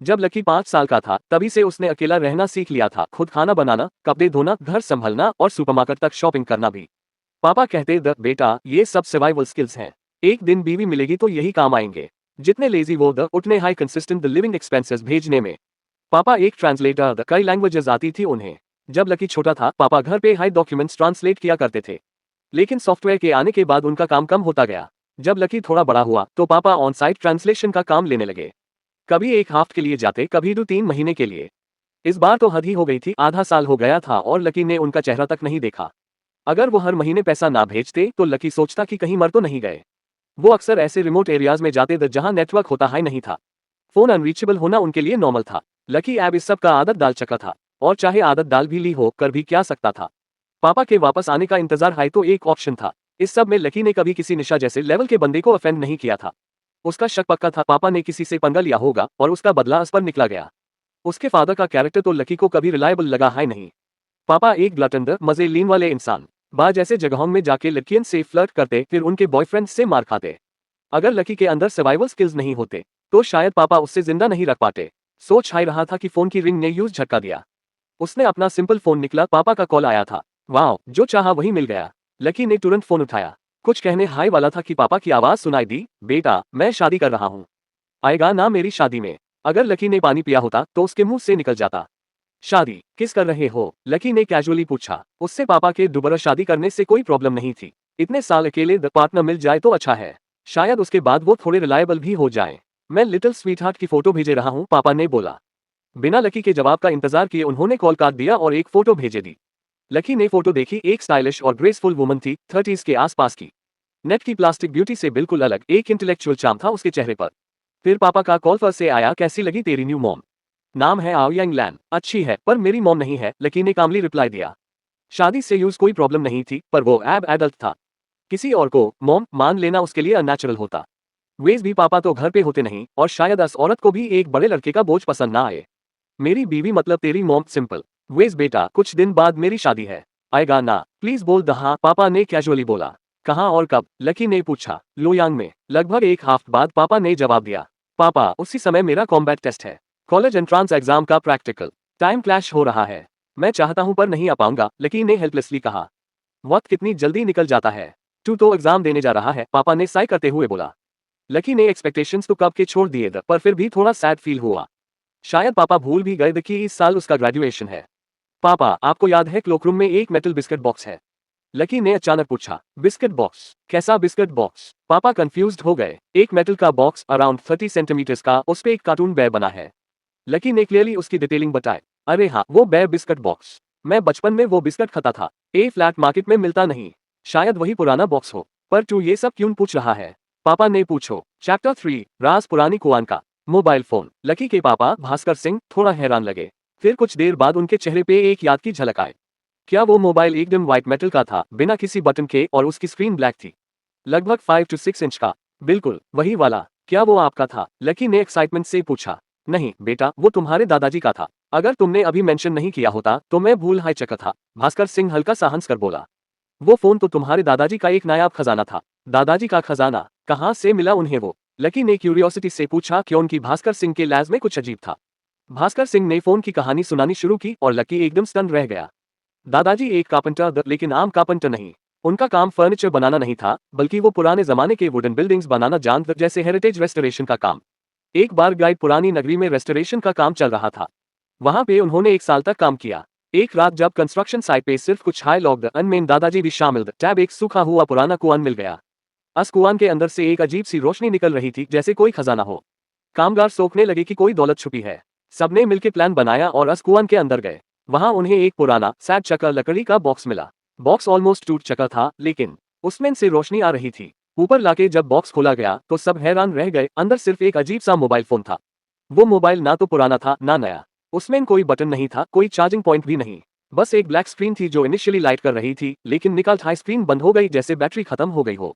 S2: जब लकी 5 साल का था तभी से उसने अकेला रहना सीख लिया था, खुद खाना बनाना, कपड़े धोना, घर संभलना और सुपरमार्केट तक शॉपिंग करना भी। पापा कहते द बेटा ये सब सर्वाइवल स्किल्स हैं, एक दिन बीवी मिलेगी तो यही काम आएंगे। जितने लेजी वो द उतने high consistent the living expenses भेजने में। पापा एक ट्रांसलेटर द कई लैंग्वेजेस आती थी उन्हें। जब लकी छोटा था पापा घर पे हाई डॉक्यूमेंट्स ट्रांसलेट किया करते थे। लेकिन सॉफ्टवेयर के आने के बाद उनका काम कम होता गया। जब लकी थोड़ा बड़ा हुआ तो पापा ऑन साइट ट्रांसलेशन का काम लेने लगे। कभी एक हफ्ते के लिए जाते, कभी 2-3 महीने के लिए। इस बार तो हद ही हो गई थी, आधा साल हो गया था और लकी ने उनका चेहरा तक नहीं देखा। अगर वो हर महीने पैसा ना भेजते तो लकी सोचता कि कहीं मर तो नहीं गए। वो अक्सर ऐसे रिमोट एरियाज में जाते थे जहां नेटवर्क होता ही नहीं था। फोन अनरीचेबल होना उनके लिए नॉर्मल था। लकी ऐब इस सब का आदत डाल चुका था, और चाहे आदत डाल भी ली हो, कर भी क्या सकता था। पापा के वापस आने का इंतजार हाई तो एक ऑप्शन था। इस सब में लकी ने कभी किसी निशा जैसे लेवल के बंदे को अफेंड नहीं किया था। उसका शक पक्का था पापा ने किसी से पंगा लिया होगा और उसका बदला उस पर निकला गया। उसके फादर का कैरेक्टर तो लकी को कभी रिलायबल लगा है नहीं। पापा एक ग्लटन मजे लीन वाले इंसान, बाहर जैसे जगहों में जाके लड़कियन से फ्लर्ट करते, फिर उनके बॉयफ्रेंड से मार खाते। अगर लकी के अंदर सर्वाइवल स्किल्स नहीं होते तो शायद पापा उससे जिंदा नहीं रख पाते। सोच ही रहा था कि फोन की रिंग ने यूज झटका दिया। उसने अपना सिंपल फोन निकला, पापा का कॉल आया था। वाह, जो चाहा वही मिल गया। लकी ने तुरंत फोन उठाया। कुछ कहने हाई वाला था कि पापा की आवाज सुनाई दी, बेटा मैं शादी कर रहा हूँ, आएगा ना मेरी शादी में। अगर लकी ने पानी पिया होता तो उसके मुंह से निकल जाता। शादी किस कर रहे हो, लकी ने कैजुअली पूछा। उससे पापा के दोबारा शादी करने से कोई प्रॉब्लम नहीं थी। इतने साल अकेले द पार्टनर मिल जाए तो अच्छा है, शायद उसके बाद वो थोड़े रिलायबल भी हो जाए। मैं लिटिल स्वीटहार्ट की फोटो भेजे रहा हूँ, पापा ने बोला। बिना लकी के जवाब का इंतजार किए उन्होंने कॉल काट दिया और एक फोटो भेजे दी। लकी ने फोटो देखी, एक स्टाइलिश और ग्रेसफुल वुमन थी, 30s के आसपास की। नेट की प्लास्टिक ब्यूटी से बिल्कुल अलग एक इंटेलेक्चुअल चार्म था उसके चेहरे पर। फिर पापा का कॉल फर्स्ट से आया, कैसी लगी तेरी न्यू मॉम? नाम है आओ यांग लैन। अच्छी है पर मेरी मॉम नहीं है, लकी ने कामली रिप्लाई दिया। शादी से यूज कोई प्रॉब्लम नहीं थी, पर वो एब एडल्ट था। किसी और को मॉम मान लेना उसके लिए अननेचुरल होता। वेज भी पापा तो घर पे होते नहीं, और शायद उस औरत को भी एक बड़े लड़के का बोझ पसंद ना आए। मेरी बीवी मतलब तेरी मॉम, सिंपल। वेज बेटा कुछ दिन बाद मेरी शादी है, आएगा ना? प्लीज बोल द हाँ, पापा ने कैजुअली बोला। कहाँ और कब, लकी ने पूछा। लोयांग में। लगभग एक हफ्ते बाद पापा ने जवाब दिया। पापा उसी समय मेरा कॉम्बैट टेस्ट है, कॉलेज एंट्रांस एग्जाम का प्रैक्टिकल। टाइम क्लैश हो रहा है, मैं चाहता हूं पर नहीं आ पाऊंगा, लकी ने हेल्पलेसली कहा। वक्त कितनी जल्दी निकल जाता है। तू तो एग्जाम देने जा रहा है, पापा ने साई करते हुए बोला। लकी ने एक्सपेक्टेशंस तो कब के छोड़ दिए थे, पर फिर भी थोड़ा सैड फील हुआ। शायद पापा भूल भी गए थे कि इस साल उसका ग्रेजुएशन है। पापा आपको याद है क्लोकरूम में एक मेटल बिस्किट बॉक्स है? लकी ने अचानक पूछा। Biscuit box? कैसा बिस्किट बॉक्स? पापा कंफ्यूज्ड हो गए। एक मेटल का बॉक्स अराउंड 30 सेंटीमीटर्स का, उस पे एक कार्टून बेयर बना है। लकी ने क्लियरली उसकी डिटेलिंग बताई। अरे हाँ, वो बेयर बिस्किट बॉक्स। मैं बचपन में वो बिस्किट खाता था, ए फ्लैट मार्केट में मिलता नहीं। शायद वही पुराना बॉक्स हो। पर तू ये सब क्यों पूछ रहा है? पापा ने पूछो। चैप्टर 3 राज पुरानी कुआन का मोबाइल फोन। लकी के पापा भास्कर सिंह थोड़ा हैरान लगे। फिर कुछ देर बाद उनके चेहरे पे एक याद की झलक आई। क्या वो मोबाइल एकदम व्हाइट मेटल का था, बिना किसी बटन के, और उसकी स्क्रीन ब्लैक थी, लगभग 5 to 6 इंच का? बिल्कुल वही वाला। क्या वो आपका था? लकी ने एक्साइटमेंट से पूछा। नहीं बेटा, वो तुम्हारे दादाजी का था। अगर तुमने अभी मेंशन नहीं किया होता तो मैं भूल हाई चका था, भास्कर सिंह हल्का सा हंस कर बोला। वो फोन तो तुम्हारे दादाजी का एक नायाब खजाना था। दादाजी का खजाना? कहाँ से मिला उन्हें वो? लकी ने क्यूरियोसिटी से पूछा। क्योंकि भास्कर सिंह के लहजे में कुछ अजीब था। भास्कर सिंह ने फोन की कहानी सुनानी शुरू की और लकी एकदम स्टन रह गया। दादाजी एक कारपेंटर, लेकिन आम कारपेंटर नहीं। उनका काम फर्नीचर बनाना नहीं था, बल्कि वो पुराने जमाने के वुडन बिल्डिंग्स बनाना जानते, जैसे हेरिटेज रेस्टोरेशन का काम। एक बार गाइड पुरानी नगरी में रेस्टोरेशन का काम चल रहा था। वहां पे उन्होंने 1 साल तक काम किया। एक रात जब कंस्ट्रक्शन साइट पे सिर्फ कुछ हाई लॉक्ड अनमेन दादाजी भी शामिल थे, तब एक सूखा हुआ पुराना कुआं मिल गया। उस कुआं के अंदर से एक अजीब सी रोशनी निकल रही थी, जैसे कोई खजाना हो। कामगार सोचने लगे कि कोई दौलत छुपी है। सबने मिलकर प्लान बनाया और उस कुआं के अंदर गए। वहां उन्हें एक पुराना सैड चक्कर लकड़ी का बॉक्स मिला। बॉक्स ऑलमोस्ट टूट चुका था, लेकिन उसमें से रोशनी आ रही थी। ऊपर लाके जब बॉक्स खोला गया तो सब हैरान रह गए। अंदर सिर्फ एक अजीब सा मोबाइल फोन था। वो मोबाइल ना तो पुराना था ना नया। उसमें कोई बटन नहीं था, कोई चार्जिंग पॉइंट भी नहीं। बस एक ब्लैक स्क्रीन थी जो इनिशियली लाइट कर रही थी, लेकिन निकलते ही स्क्रीन बंद हो गई, जैसे बैटरी खत्म हो गई हो।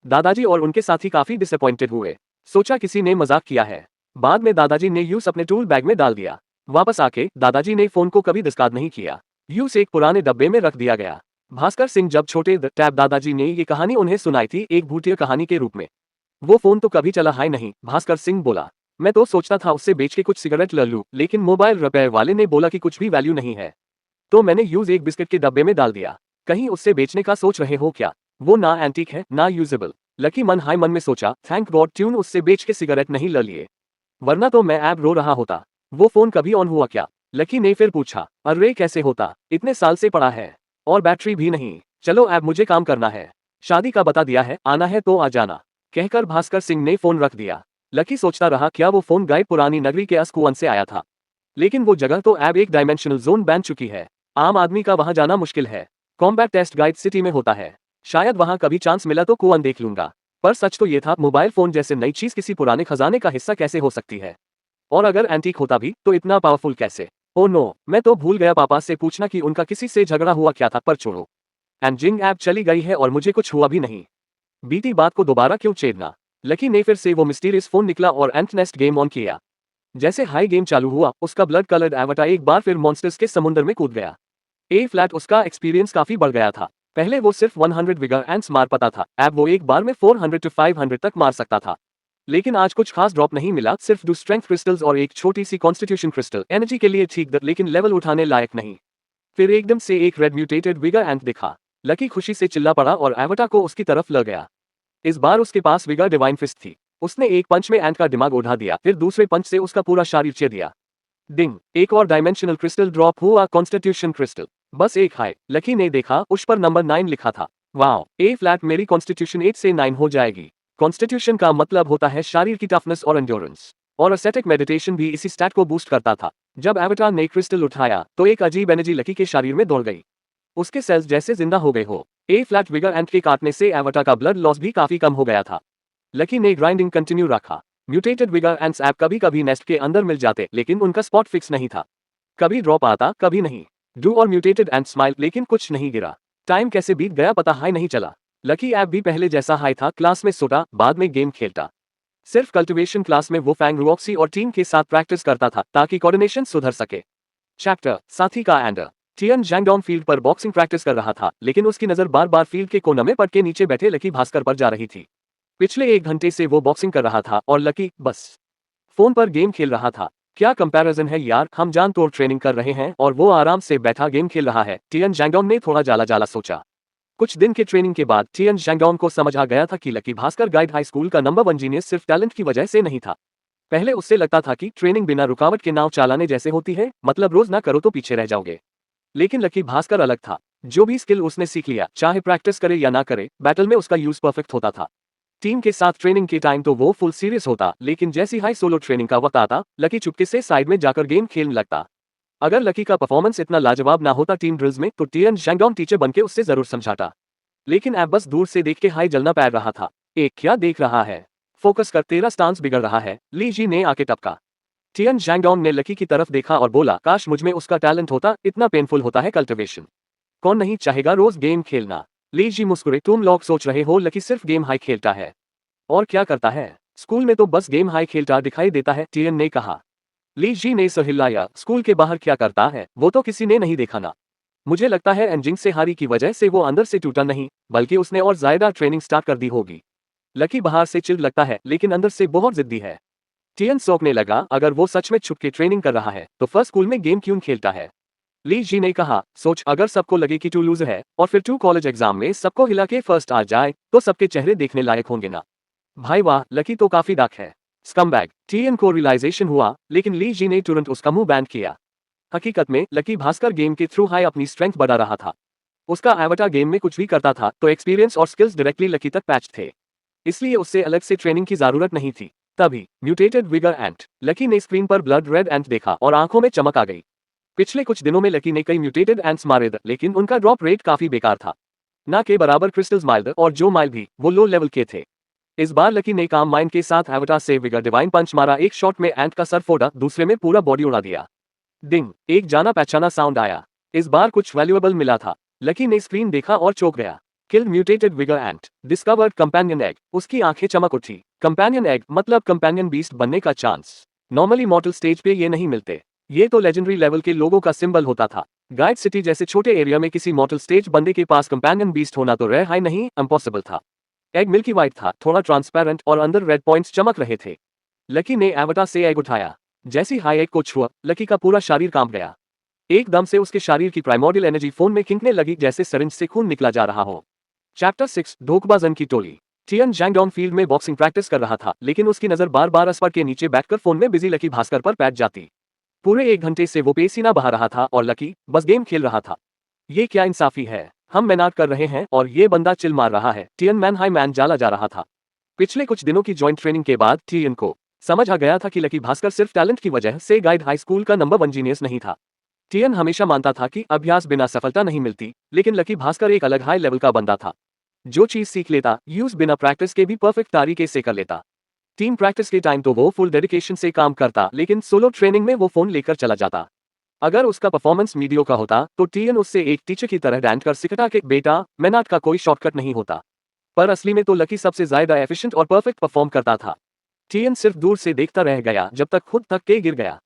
S2: दादाजी और उनके साथी काफी डिसअपॉइंटेड हुए। सोचा किसी ने मजाक किया है। बाद में दादाजी ने यूस अपने टूल बैग में डाल दिया। वापस आके दादाजी ने फोन को कभी डिस्कार्ड नहीं किया। यूस एक पुराने डब्बे में रख दिया गया। भास्कर सिंह जब छोटे टैब दादाजी ने ये कहानी उन्हें सुनाई थी, एक भूतिया कहानी के रूप में। वो फोन तो कभी चला है नहीं, भास्कर सिंह बोला। मैं तो सोचता था उससे बेच के कुछ सिगरेट ले लूं, लेकिन मोबाइल रिपेयर वाले ने बोला कि कुछ भी वैल्यू नहीं है, तो मैंने यूज एक बिस्किट के डब्बे में डाल दिया। कहीं उससे बेचने का सोच रहे हो क्या? वो ना एंटीक है ना यूजेबल। लकी मन में सोचा, थैंक गॉड ट्यून उससे बेच के सिगरेट नहीं ले लिए, वरना तो मैं ऐप रो रहा होता। वो फोन कभी ऑन हुआ क्या? लकी ने फिर पूछा। अरे कैसे होता, इतने साल से पड़ा है और बैटरी भी नहीं। चलो ऐप, मुझे काम करना है। शादी का बता दिया है, आना है तो आ जाना, कहकर भास्कर सिंह ने फोन रख दिया। लकी सोचता रहा, क्या वो फोन गाइड पुरानी नगरी के अस्कुवन से आया था? लेकिन वो जगह तो ऐप एक डायमेंशनल जोन बन चुकी है। आम आदमी का वहां जाना मुश्किल है। कॉम्बैट टेस्ट गाइड सिटी में होता है। शायद वहां कभी चांस मिला तो कुआं देख लूंगा। पर सच तो ये था, मोबाइल फोन जैसे नई चीज किसी पुराने खजाने का हिस्सा कैसे हो सकती है? और अगर एंटीक होता भी तो इतना पावरफुल कैसे? ओ नो, मैं तो भूल गया पापा से पूछना कि उनका किसी से झगड़ा हुआ क्या था। पर छोड़ो, एंजिंग ऐप चली गई है और मुझे कुछ हुआ भी नहीं। बीती बात को दोबारा क्यों छेड़ना? लकी ने फिर से वो मिस्टीरियस फोन निकला और एंट नेस्ट गेम ऑन किया। जैसे हाई गेम चालू हुआ, उसका ब्लड कलर्ड एवटार एक बार फिर मॉन्स्टर्स के समुद्र में कूद गया। ए फ्लैट उसका एक्सपीरियंस काफी बढ़ गया था। पहले वो सिर्फ 100 विगर एंड्स मार पाता था, अब वो एक बार में 400 to 500 तक मार सकता था। लेकिन आज कुछ खास ड्रॉप नहीं मिला, सिर्फ 2 स्ट्रेंथ क्रिस्टल्स और एक छोटी सी कॉन्स्टिट्यूशन क्रिस्टल। एनर्जी के लिए ठीक, लेकिन लेवल उठाने लायक नहीं। फिर एकदम से एक रेड म्यूटेटेड विगर एंट दिखा। लकी खुशी से चिल्ला पड़ा और एवटार को उसकी तरफ ले गया। इस बार उसके पास विगर डिवाइन फिस्ट थी। उसने एक पंच में एंट का दिमाग उड़ा दिया, फिर दूसरे पंच से उसका पूरा शरीर चीर दिया। डिंग, एक और डायमेंशनल क्रिस्टल ड्रॉप हुआ, कॉन्स्टिट्यूशन क्रिस्टल। बस एक हाई। लकी ने देखा, उस पर नंबर 9 लिखा था। वाओ, ए फ्लैट मेरी कॉन्स्टिट्यूशन 8 से 9 हो जाएगी। कॉन्स्टिट्यूशन का मतलब होता है शरीर की टफनेस और एंड्योरेंस, और एस्थेटिक मेडिटेशन भी इसी स्टैट को बूस्ट करता था। जब एवटार ने क्रिस्टल उठाया तो एक अजीब एनर्जी लकी के शरीर में दौड़ गई। उसके सेल्स जैसे जिंदा हो गए हो। ए फ्लैट विगर एंट के काटने से एवटार का ब्लड लॉस भी काफी कम हो गया था। लकी ने ग्राइंडिंग कंटिन्यू रखा। म्यूटेटेड विगर एंट्स ऐप कभी कभी नेस्ट के अंदर मिल जाते, लेकिन उनका स्पॉट फिक्स नहीं था। कभी ड्रॉप आता, कभी नहीं। डू और म्यूटेटेड एंड स्माइल, लेकिन कुछ नहीं गिरा। टाइम कैसे बीत गया पता ही नहीं चला। लकी ऐप भी पहले जैसा हाई था, क्लास में सोता, बाद में गेम खेलता। सिर्फ कल्टिवेशन क्लास में वो फैंग रुऑक्सी और टीम के साथ प्रैक्टिस करता था ताकि कोऑर्डिनेशन सुधर सके। चैप्टर साथी का एंडर। टियन जैंगडोंग फील्ड पर बॉक्सिंग प्रैक्टिस कर रहा था, लेकिन उसकी नजर बार बार फील्ड के कोने में पड़ के नीचे बैठे लकी भास्कर पर जा रही थी। पिछले 1 घंटे से वो बॉक्सिंग कर रहा था और लकी बस फोन पर गेम खेल रहा था। क्या कंपैरिजन है यार, हम जान तोड़ ट्रेनिंग कर रहे हैं और वो आराम से बैठा गेम खेल रहा है। टियन जैंगडोंग ने थोड़ा जाला सोचा। कुछ दिन के ट्रेनिंग के बाद टियन जैंगडोंग को समझ आ गया था कि lucky Bhaskar guide high school का नंबर 1 जीनियस सिर्फ टैलेंट की वजह से नहीं था। पहले उससे लगता था कि ट्रेनिंग बिना रुकावट के नाव चलाने जैसे होती है, मतलब रोज ना करो तो पीछे रह जाओगे। लेकिन लकी भास्कर अलग था। जो भी स्किल उसने सीख लिया, चाहे प्रैक्टिस करे या ना करे, बैटल में उसका यूज परफेक्ट होता था। टीम के साथ ट्रेनिंग के टाइम तो वो फुल सीरियस होता, लेकिन जैसी हाई सोलो ट्रेनिंग का वक्त आता, लकी चुपके से साइड में जाकर गेम खेलने लगता। अगर लकी का परफॉर्मेंस इतना लाजवाब ना होता टीम ड्रिल्स में, तो टियन जैंगडोंग टीचर बनके उससे जरूर समझाता। लेकिन अब बस दूर से देख के हाई जलना पैर रहा था। एक क्या देख रहा है? फोकस कर, तेरा स्टांस बिगड़ रहा है, ली जी ने आके टपका। टियन जैंगडोंग ने लकी की तरफ देखा और बोला, काश मुझ में उसका टैलेंट होता, इतना पेनफुल होता है कल्टिवेशन। कौन नहीं चाहेगा रोज गेम खेलना? ली जी मुस्कुरे, तुम लोग सोच रहे हो लकी सिर्फ गेम हाई खेलता है। और क्या करता है? स्कूल में तो बस गेम हाई खेलता दिखाई देता है, टियन ने कहा। ली जी ने सहलाया, स्कूल के बाहर क्या करता है वो तो किसी ने नहीं देखा ना। मुझे लगता है एंजिंग से हारी की वजह से वो अंदर से टूटा नहीं, बल्कि उसने और ज्यादा ट्रेनिंग स्टार्ट कर दी होगी। लकी बाहर से चिल लगता है लेकिन अंदर से बहुत जिद्दी है। टियन सोचने लगा, अगर वो सच में छुप के ट्रेनिंग कर रहा है तो फर्स्ट स्कूल में गेम क्यों खेलता है? ली जी ने कहा, सोच, अगर सबको लगे कि टू लूजर है और फिर टू कॉलेज एग्जाम में सबको हिला के फर्स्ट आ जाए तो सबके चेहरे देखने लायक होंगे ना। भाई वाह, लकी तो काफी डार्क है। स्कमबैग। टीएन को रियलाइजेशन हुआ, लेकिन ली जी ने तुरंत उसका मुंह बैन किया। हकीकत में लकी भास्कर गेम के थ्रू हाई अपनी स्ट्रेंथ बढ़ा रहा था। उसका एवटार गेम में कुछ भी करता था तो एक्सपीरियंस और स्किल्स डायरेक्टली लकी तक पैच थे, इसलिए उससे अलग से ट्रेनिंग की जरूरत नहीं थी। तभी म्यूटेटेड विगर एंट। लकी ने स्क्रीन पर ब्लड रेड एंट देखा और आंखों में चमक आ गई। पिछले कुछ दिनों में लकी ने कई म्यूटेटेड एंट्स मारे थे, लेकिन उनका ड्रॉप रेट काफी बेकार था। ना के बराबर क्रिस्टल्स माइल्ड, और जो माइल भी वो लो लेवल के थे। इस बार लकी ने काम माइंड के साथ एवटार से विगर डिवाइन पंच मारा, एक शॉट में एंट का सर फोड़ा, दूसरे में पूरा बॉडी उड़ा दिया। डिंग, एक जाना पहचाना साउंड आया। इस बार कुछ वैल्यूएबल मिला था। लकी ने स्क्रीन देखा और चौंक गया। किल्ड म्यूटेटेड विगर एंट, डिस्कवर्ड कंपेनियन एग। उसकी आंखें चमक उठी। कंपेनियन एग मतलब कंपेनियन बीस्ट बनने का चांस। नॉर्मली मॉर्टल स्टेज पे ये नहीं मिलते। ये तो लेजेंडरी लेवल के लोगों का सिंबल होता था। गाइड सिटी जैसे छोटे एरिया में किसी मॉर्टल स्टेज बंदे के पास कंपेनियन बीस्ट होना तो रेयर हाई नहीं, इम्पॉसिबल था। एग मिल्की वाइट था, थोड़ा ट्रांसपेरेंट और अंदर रेड पॉइंट्स चमक रहे थे। लकी ने एवटार से एग उठाया। जैसी हाई एग को छुआ, लकी का पूरा शरीर कांप गया। एकदम से उसके शरीर की प्राइमोर्डियल एनर्जी फोन में खींचने लगी, जैसे सिरिंज से खून निकला जा रहा हो। चैप्टर 6, धोखेबाजन की टोली। टियन जैंगडोंग फील्ड में बॉक्सिंग प्रैक्टिस कर रहा था, लेकिन उसकी नजर बार बार अस्पट के नीचे बैठकर फोन में बिजी लकी भास्कर पर पैच जाती। पूरे 1 घंटे से वो पसीना बहा रहा था और लकी बस गेम खेल रहा था। ये क्या इंसाफी है? हम मेहनत कर रहे हैं और ये बंदा चिल मार रहा है। टियन मैन हाई मैन जाला जा रहा था। पिछले कुछ दिनों की जॉइंट ट्रेनिंग के बाद टियन को समझ आ गया था कि लकी भास्कर सिर्फ टैलेंट की वजह से गाइड हाई स्कूल का नंबर 1 जीनियस नहीं था। टियन हमेशा मानता था कि अभ्यास बिना सफलता नहीं मिलती, लेकिन लकी भास्कर एक अलग हाई लेवल का बंदा था। जो चीज सीख लेता, यूज बिना प्रैक्टिस के भी परफेक्ट तरीके से कर लेता। टीम प्रैक्टिस के टाइम तो वो फुल डेडिकेशन से काम करता, लेकिन सोलो ट्रेनिंग में वो फोन लेकर चला जाता। अगर उसका परफॉर्मेंस मीडियो का होता तो टियन उससे एक टीचर की तरह डांट कर सिखाता कि बेटा, मेहनत का कोई शॉर्टकट नहीं होता। पर असली में तो लकी सबसे ज्यादा एफिशिएंट और परफेक्ट परफॉर्म करता था। टियन सिर्फ दूर से देखता रह गया जब तक खुद थक के गिर गया।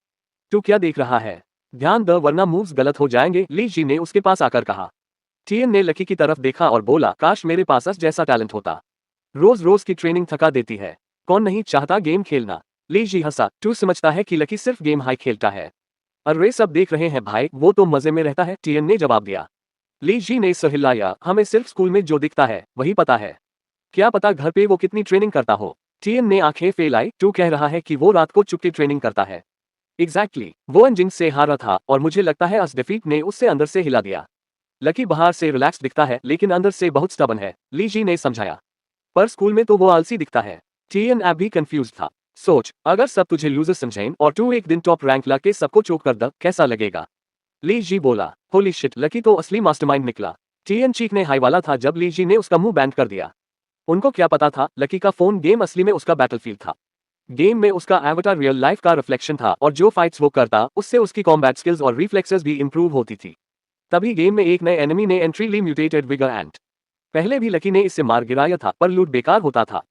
S2: तू क्या देख रहा है? ध्यान द, वरना मूव्स गलत हो जाएंगे, ली जी ने उसके पास आकर कहा। टियन ने लकी की तरफ देखा और बोला, काश मेरे पास जैसा टैलेंट होता। रोज रोज की ट्रेनिंग थका देती है। कौन नहीं चाहता गेम खेलना? ली जी हंसा, तू समझता है कि लकी सिर्फ गेम हाई खेलता है? अरे सब देख रहे हैं भाई, वो तो मजे में रहता है, टियन ने जवाब दिया। ली जी ने सहलाया, हमें सिर्फ स्कूल में जो दिखता है वही पता है। क्या पता घर पे वो कितनी ट्रेनिंग करता हो। टियन ने आंखें फैलाई, तू कह रहा है कि वो रात को चुपके ट्रेनिंग करता है? एग्जैक्टली, वो एंजिंग से हारा था और मुझे लगता है अस डिफीट ने उससे अंदर से हिला दिया। लकी बाहर से रिलैक्स दिखता है लेकिन अंदर से बहुत स्टबन है, ली जी ने समझाया। पर स्कूल में तो वो आलसी दिखता है। टियन ऐप भी कंफ्यूज था। सोच, अगर सब तुझे लूजर समझें और तू एक दिन टॉप रैंक ला के सबको चोक कर द, कैसा लगेगा? ली जी बोला, होली शिट, लकी तो असली मास्टरमाइंड निकला। टियन चीखने हाई वाला था जब ली जी ने उसका मुंह बैंड कर दिया। उनको क्या पता था, लकी का फोन गेम असली में उसका बैटलफील्ड था। गेम में उसका एवटार रियल लाइफ का रिफ्लेक्शन था और जो फाइट्स वो करता उससे उसकी कॉम्बैट स्किल्स और रिफ्लेक्सेस भी इंप्रूव होती थी। तभी गेम में एक नए एनिमी ने एंट्री ली, म्यूटेटेड विगर एंट। पहले भी लकी ने इससे मार गिराया था पर लूट बेकार होता था,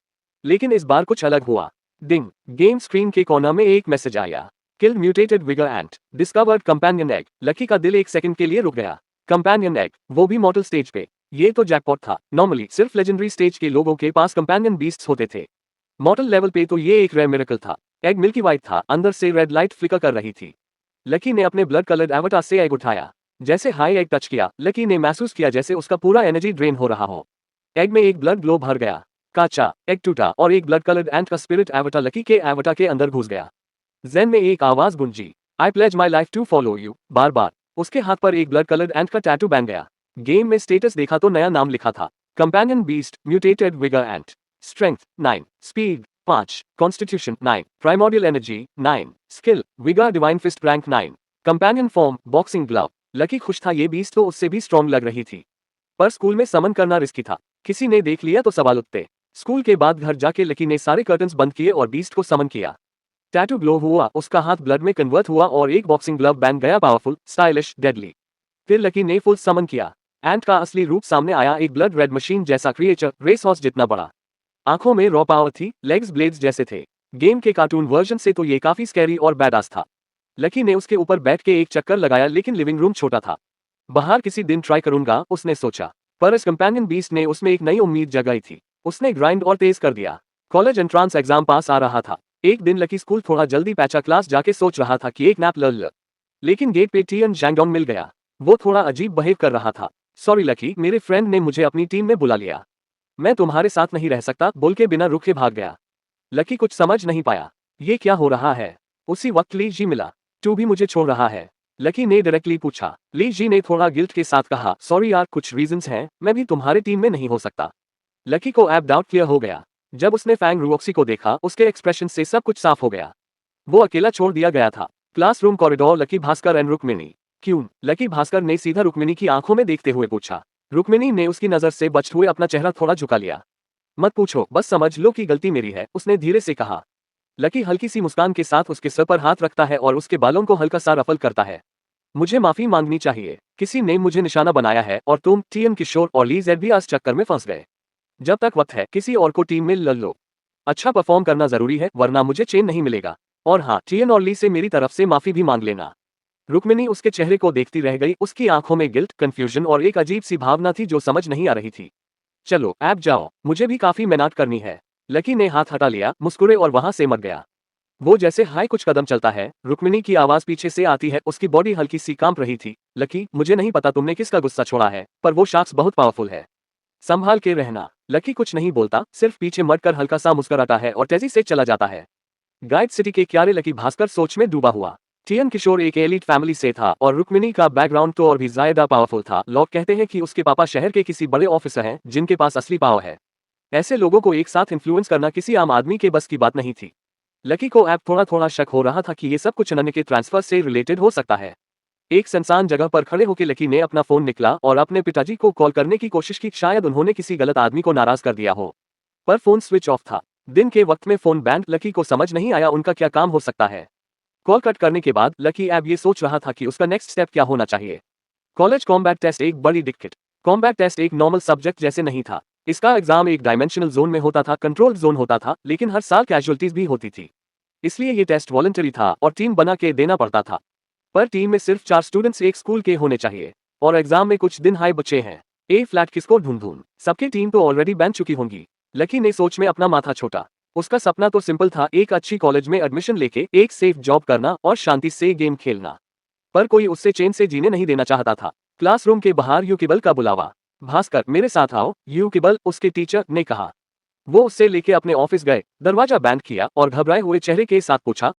S2: लेकिन इस बार कुछ अलग हुआ। डिंग, गेम स्क्रीन के कोना में एक मैसेज आया। किल म्यूटेटेड विगर एंट, डिस्कवर्ड कंपेनियन एग। लकी का दिल एक सेकंड के लिए रुक गया। कंपेनियन एग, वो भी मॉडल स्टेज पे। ये तो जैकपॉट था। नॉर्मली सिर्फ लेजेंडरी स्टेज के लोगों के पास कंपेनियन बीस्ट्स होते थे। मॉडल लेवल पे तो ये एक रेयर मिरेकल था। एग मिल्की वाइट था, अंदर से रेड लाइट फ्लिकर कर रही थी। लकी ने अपने ब्लड कलर्ड एवटार से एग उठाया। जैसे हाई एग टच किया, लकी ने महसूस किया जैसे उसका पूरा एनर्जी ड्रेन हो रहा हो। एग में एक ब्लड ग्लो भर गया। काचा, एग टूटा और एक ब्लड कलर्ड एंट का स्पिरिट एवटार लकी के एवटार के अंदर घुस गया। जेन में एक आवाज गूंजी, I pledge my life to follow you, बार बार। उसके हाथ पर एक ब्लड कलर्ड एंट का टैटू बन गया। गेम में स्टेटस देखा तो नया नाम लिखा था, companion beast mutated vigor ant. Strength 9, speed 5, constitution 9, primordial energy 9, skill vigour divine fist rank 9, companion form boxing glove. Lucky खुश था, ये बीस्ट तो उससे भी स्ट्रॉन्ग लग रही थी। पर स्कूल में समन करना रिस्की था, किसी ने देख लिया तो सवाल उठते। स्कूल के बाद घर जाके लकी ने सारे कर्टन्स बंद किए और बीस्ट को समन किया। टैटू ग्लो हुआ, उसका हाथ ब्लड में कन्वर्ट हुआ और एक बॉक्सिंग ग्लव बन गया, पावरफुल, स्टाइलिश, डेडली। फिर लकी ने फुल समन किया। एंट का असली रूप सामने आया, एक ब्लड रेड मशीन जैसा क्रिएचर, रेस हॉर्स जितना बड़ा। आंखों में रॉ पावर थी, लेग्स ब्लेड्स जैसे थे। गेम के कार्टून वर्जन से तो ये काफी स्कैरी और बैडास था। लकी ने उसके ऊपर बैठ के एक चक्कर लगाया, लेकिन लिविंग रूम छोटा था। बाहर किसी दिन ट्राई करूंगा, उसने सोचा। पर इस कंपेनियन बीस्ट ने उसमें एक नई उम्मीद जगाई थी। उसने ग्राइंड और तेज कर दिया। कॉलेज एंट्रांस एग्जाम पास आ रहा था। एक दिन लकी स्कूल थोड़ा जल्दी पहुंचा, क्लास जाके सोच रहा था कि एक नैप ले ले। लेकिन गेट पे टियन जैंगडोंग मिल गया। वो थोड़ा अजीब बिहेव कर रहा था। सॉरी लकी, मेरे फ्रेंड ने मुझे अपनी टीम में बुला लिया। मैं तुम्हारे साथ नहीं रह सकता, बोल के बिना रुके भाग गया। लकी कुछ समझ नहीं पाया। ये क्या हो रहा है? उसी वक्त ली जी मिला। तू भी मुझे छोड़ रहा है? लकी ने डायरेक्टली पूछा। ली जी ने थोड़ा गिल्ट के साथ कहा, सॉरी यार, कुछ रीजंस हैं, मैं भी तुम्हारे टीम में नहीं हो सकता। लकी को ऐप डाउट क्लियर हो गया। जब उसने फैंग रुओक्सी को देखा, उसके एक्सप्रेशन से सब कुछ साफ हो गया। वो अकेला छोड़ दिया गया था। Classroom corridor, lucky, Bhaskar and Rukmini. क्यों? लकी भास्कर ने सीधा रुक्मिणी की आंखों में देखते हुए पूछा। रुक्मिणी ने उसकी नजर से बचते हुए अपना चेहरा थोड़ा झुका लिया। मत पूछो, बस समझ लो कि गलती मेरी है, उसने धीरे से कहा। लकी हल्की सी मुस्कान के साथ उसके सर पर हाथ रखता है और उसके बालों को हल्का सा रफल करता है। मुझे माफी मांगनी चाहिए, किसी ने मुझे निशाना बनाया है और तुम, टीएन किशोर और ली जेड भी इस चक्कर में फंस गए। जब तक वक्त है, किसी और को टीम में ले लो। अच्छा परफॉर्म करना जरूरी है, वरना मुझे चेन नहीं मिलेगा। और हाँ, टीएन और ली से मेरी तरफ से माफी भी मांग लेना। रुक्मिणी उसके चेहरे को देखती रह गई। उसकी आंखों में गिल्ट, कंफ्यूजन और एक अजीब सी भावना थी जो समझ नहीं आ रही थी। चलो ऐप जाओ, मुझे भी काफी मेहनत करनी है। लकी ने हाथ हटा लिया, मुस्कुरे और वहां से मर गया। वो जैसे हाय कुछ कदम चलता है, रुक्मिणी की आवाज पीछे से आती है। उसकी बॉडी हल्की सी कांप रही थी। लकी, मुझे नहीं पता तुमने किसका गुस्सा छोड़ा है, पर वो शख्स बहुत पावरफुल है। संभाल के रहना। लकी कुछ नहीं बोलता, सिर्फ पीछे मड़कर हल्का सा मुस्कुराता है और तेजी से चला जाता है। गाइड सिटी के क्यारे लकी भास्कर सोच में डूबा हुआ। टीएन किशोर एक एलीट फैमिली से था और रुक्मिणी का बैकग्राउंड तो और भी ज्यादा पावरफुल था। लोग कहते हैं कि उसके पापा शहर के किसी बड़े ऑफिसर हैं जिनके पास असली पावर है। ऐसे लोगों को एक साथ इन्फ्लुएंस करना किसी आम आदमी के बस की बात नहीं थी। लकी को ऐप थोड़ा थोड़ा शक हो रहा था कि ये सब कुछ अनन्य के ट्रांसफर से रिलेटेड हो सकता है। एक सुनसान जगह पर खड़े होकर लकी ने अपना फोन निकला और अपने पिताजी को कॉल करने की कोशिश की। शायद उन्होंने किसी गलत आदमी को नाराज कर दिया हो, पर फोन स्विच ऑफ था। दिन के वक्त में फोन बैंड, लकी को समझ नहीं आया उनका क्या काम हो सकता है। कॉल कट करने के बाद लकी ऐप ये सोच रहा था कि उसका नेक्स्ट स्टेप क्या होना चाहिए। कॉलेज कॉम्बैट टेस्ट एक बड़ी दिक्कत। कॉम्बैट टेस्ट एक नॉर्मल सब्जेक्ट जैसे नहीं था। इसका एग्जाम एक डायमेंशनल जोन में होता था, कंट्रोल जोन होता था, लेकिन हर साल कैजुअलिटीज भी होती थी। इसलिए ये टेस्ट वॉलंटरी था और टीम बना के देना पड़ता था। पर टीम में सिर्फ 4 स्टूडेंट्स एक स्कूल के होने चाहिए और एग्जाम में कुछ दिन हाई बचे हैं। ए फ्लैट किसको ढूंढूं? सबकी टीम तो ऑलरेडी बन चुकी होंगी। लकी ने सोच में अपना माथा छोटा। उसका सपना तो सिंपल था, एक अच्छी कॉलेज में एडमिशन लेके एक सेफ जॉब करना और शांति से गेम खेलना। पर कोई उससे चैन से जीने नहीं देना चाहता था। क्लासरूम के बाहर यूकिबल का बुलावा। भास्कर, मेरे साथ आओ, यूकिबल, उसके टीचर ने कहा। वो उससे लेके अपने ऑफिस गए, दरवाजा बंद किया और घबराए हुए चेहरे के साथ पूछा,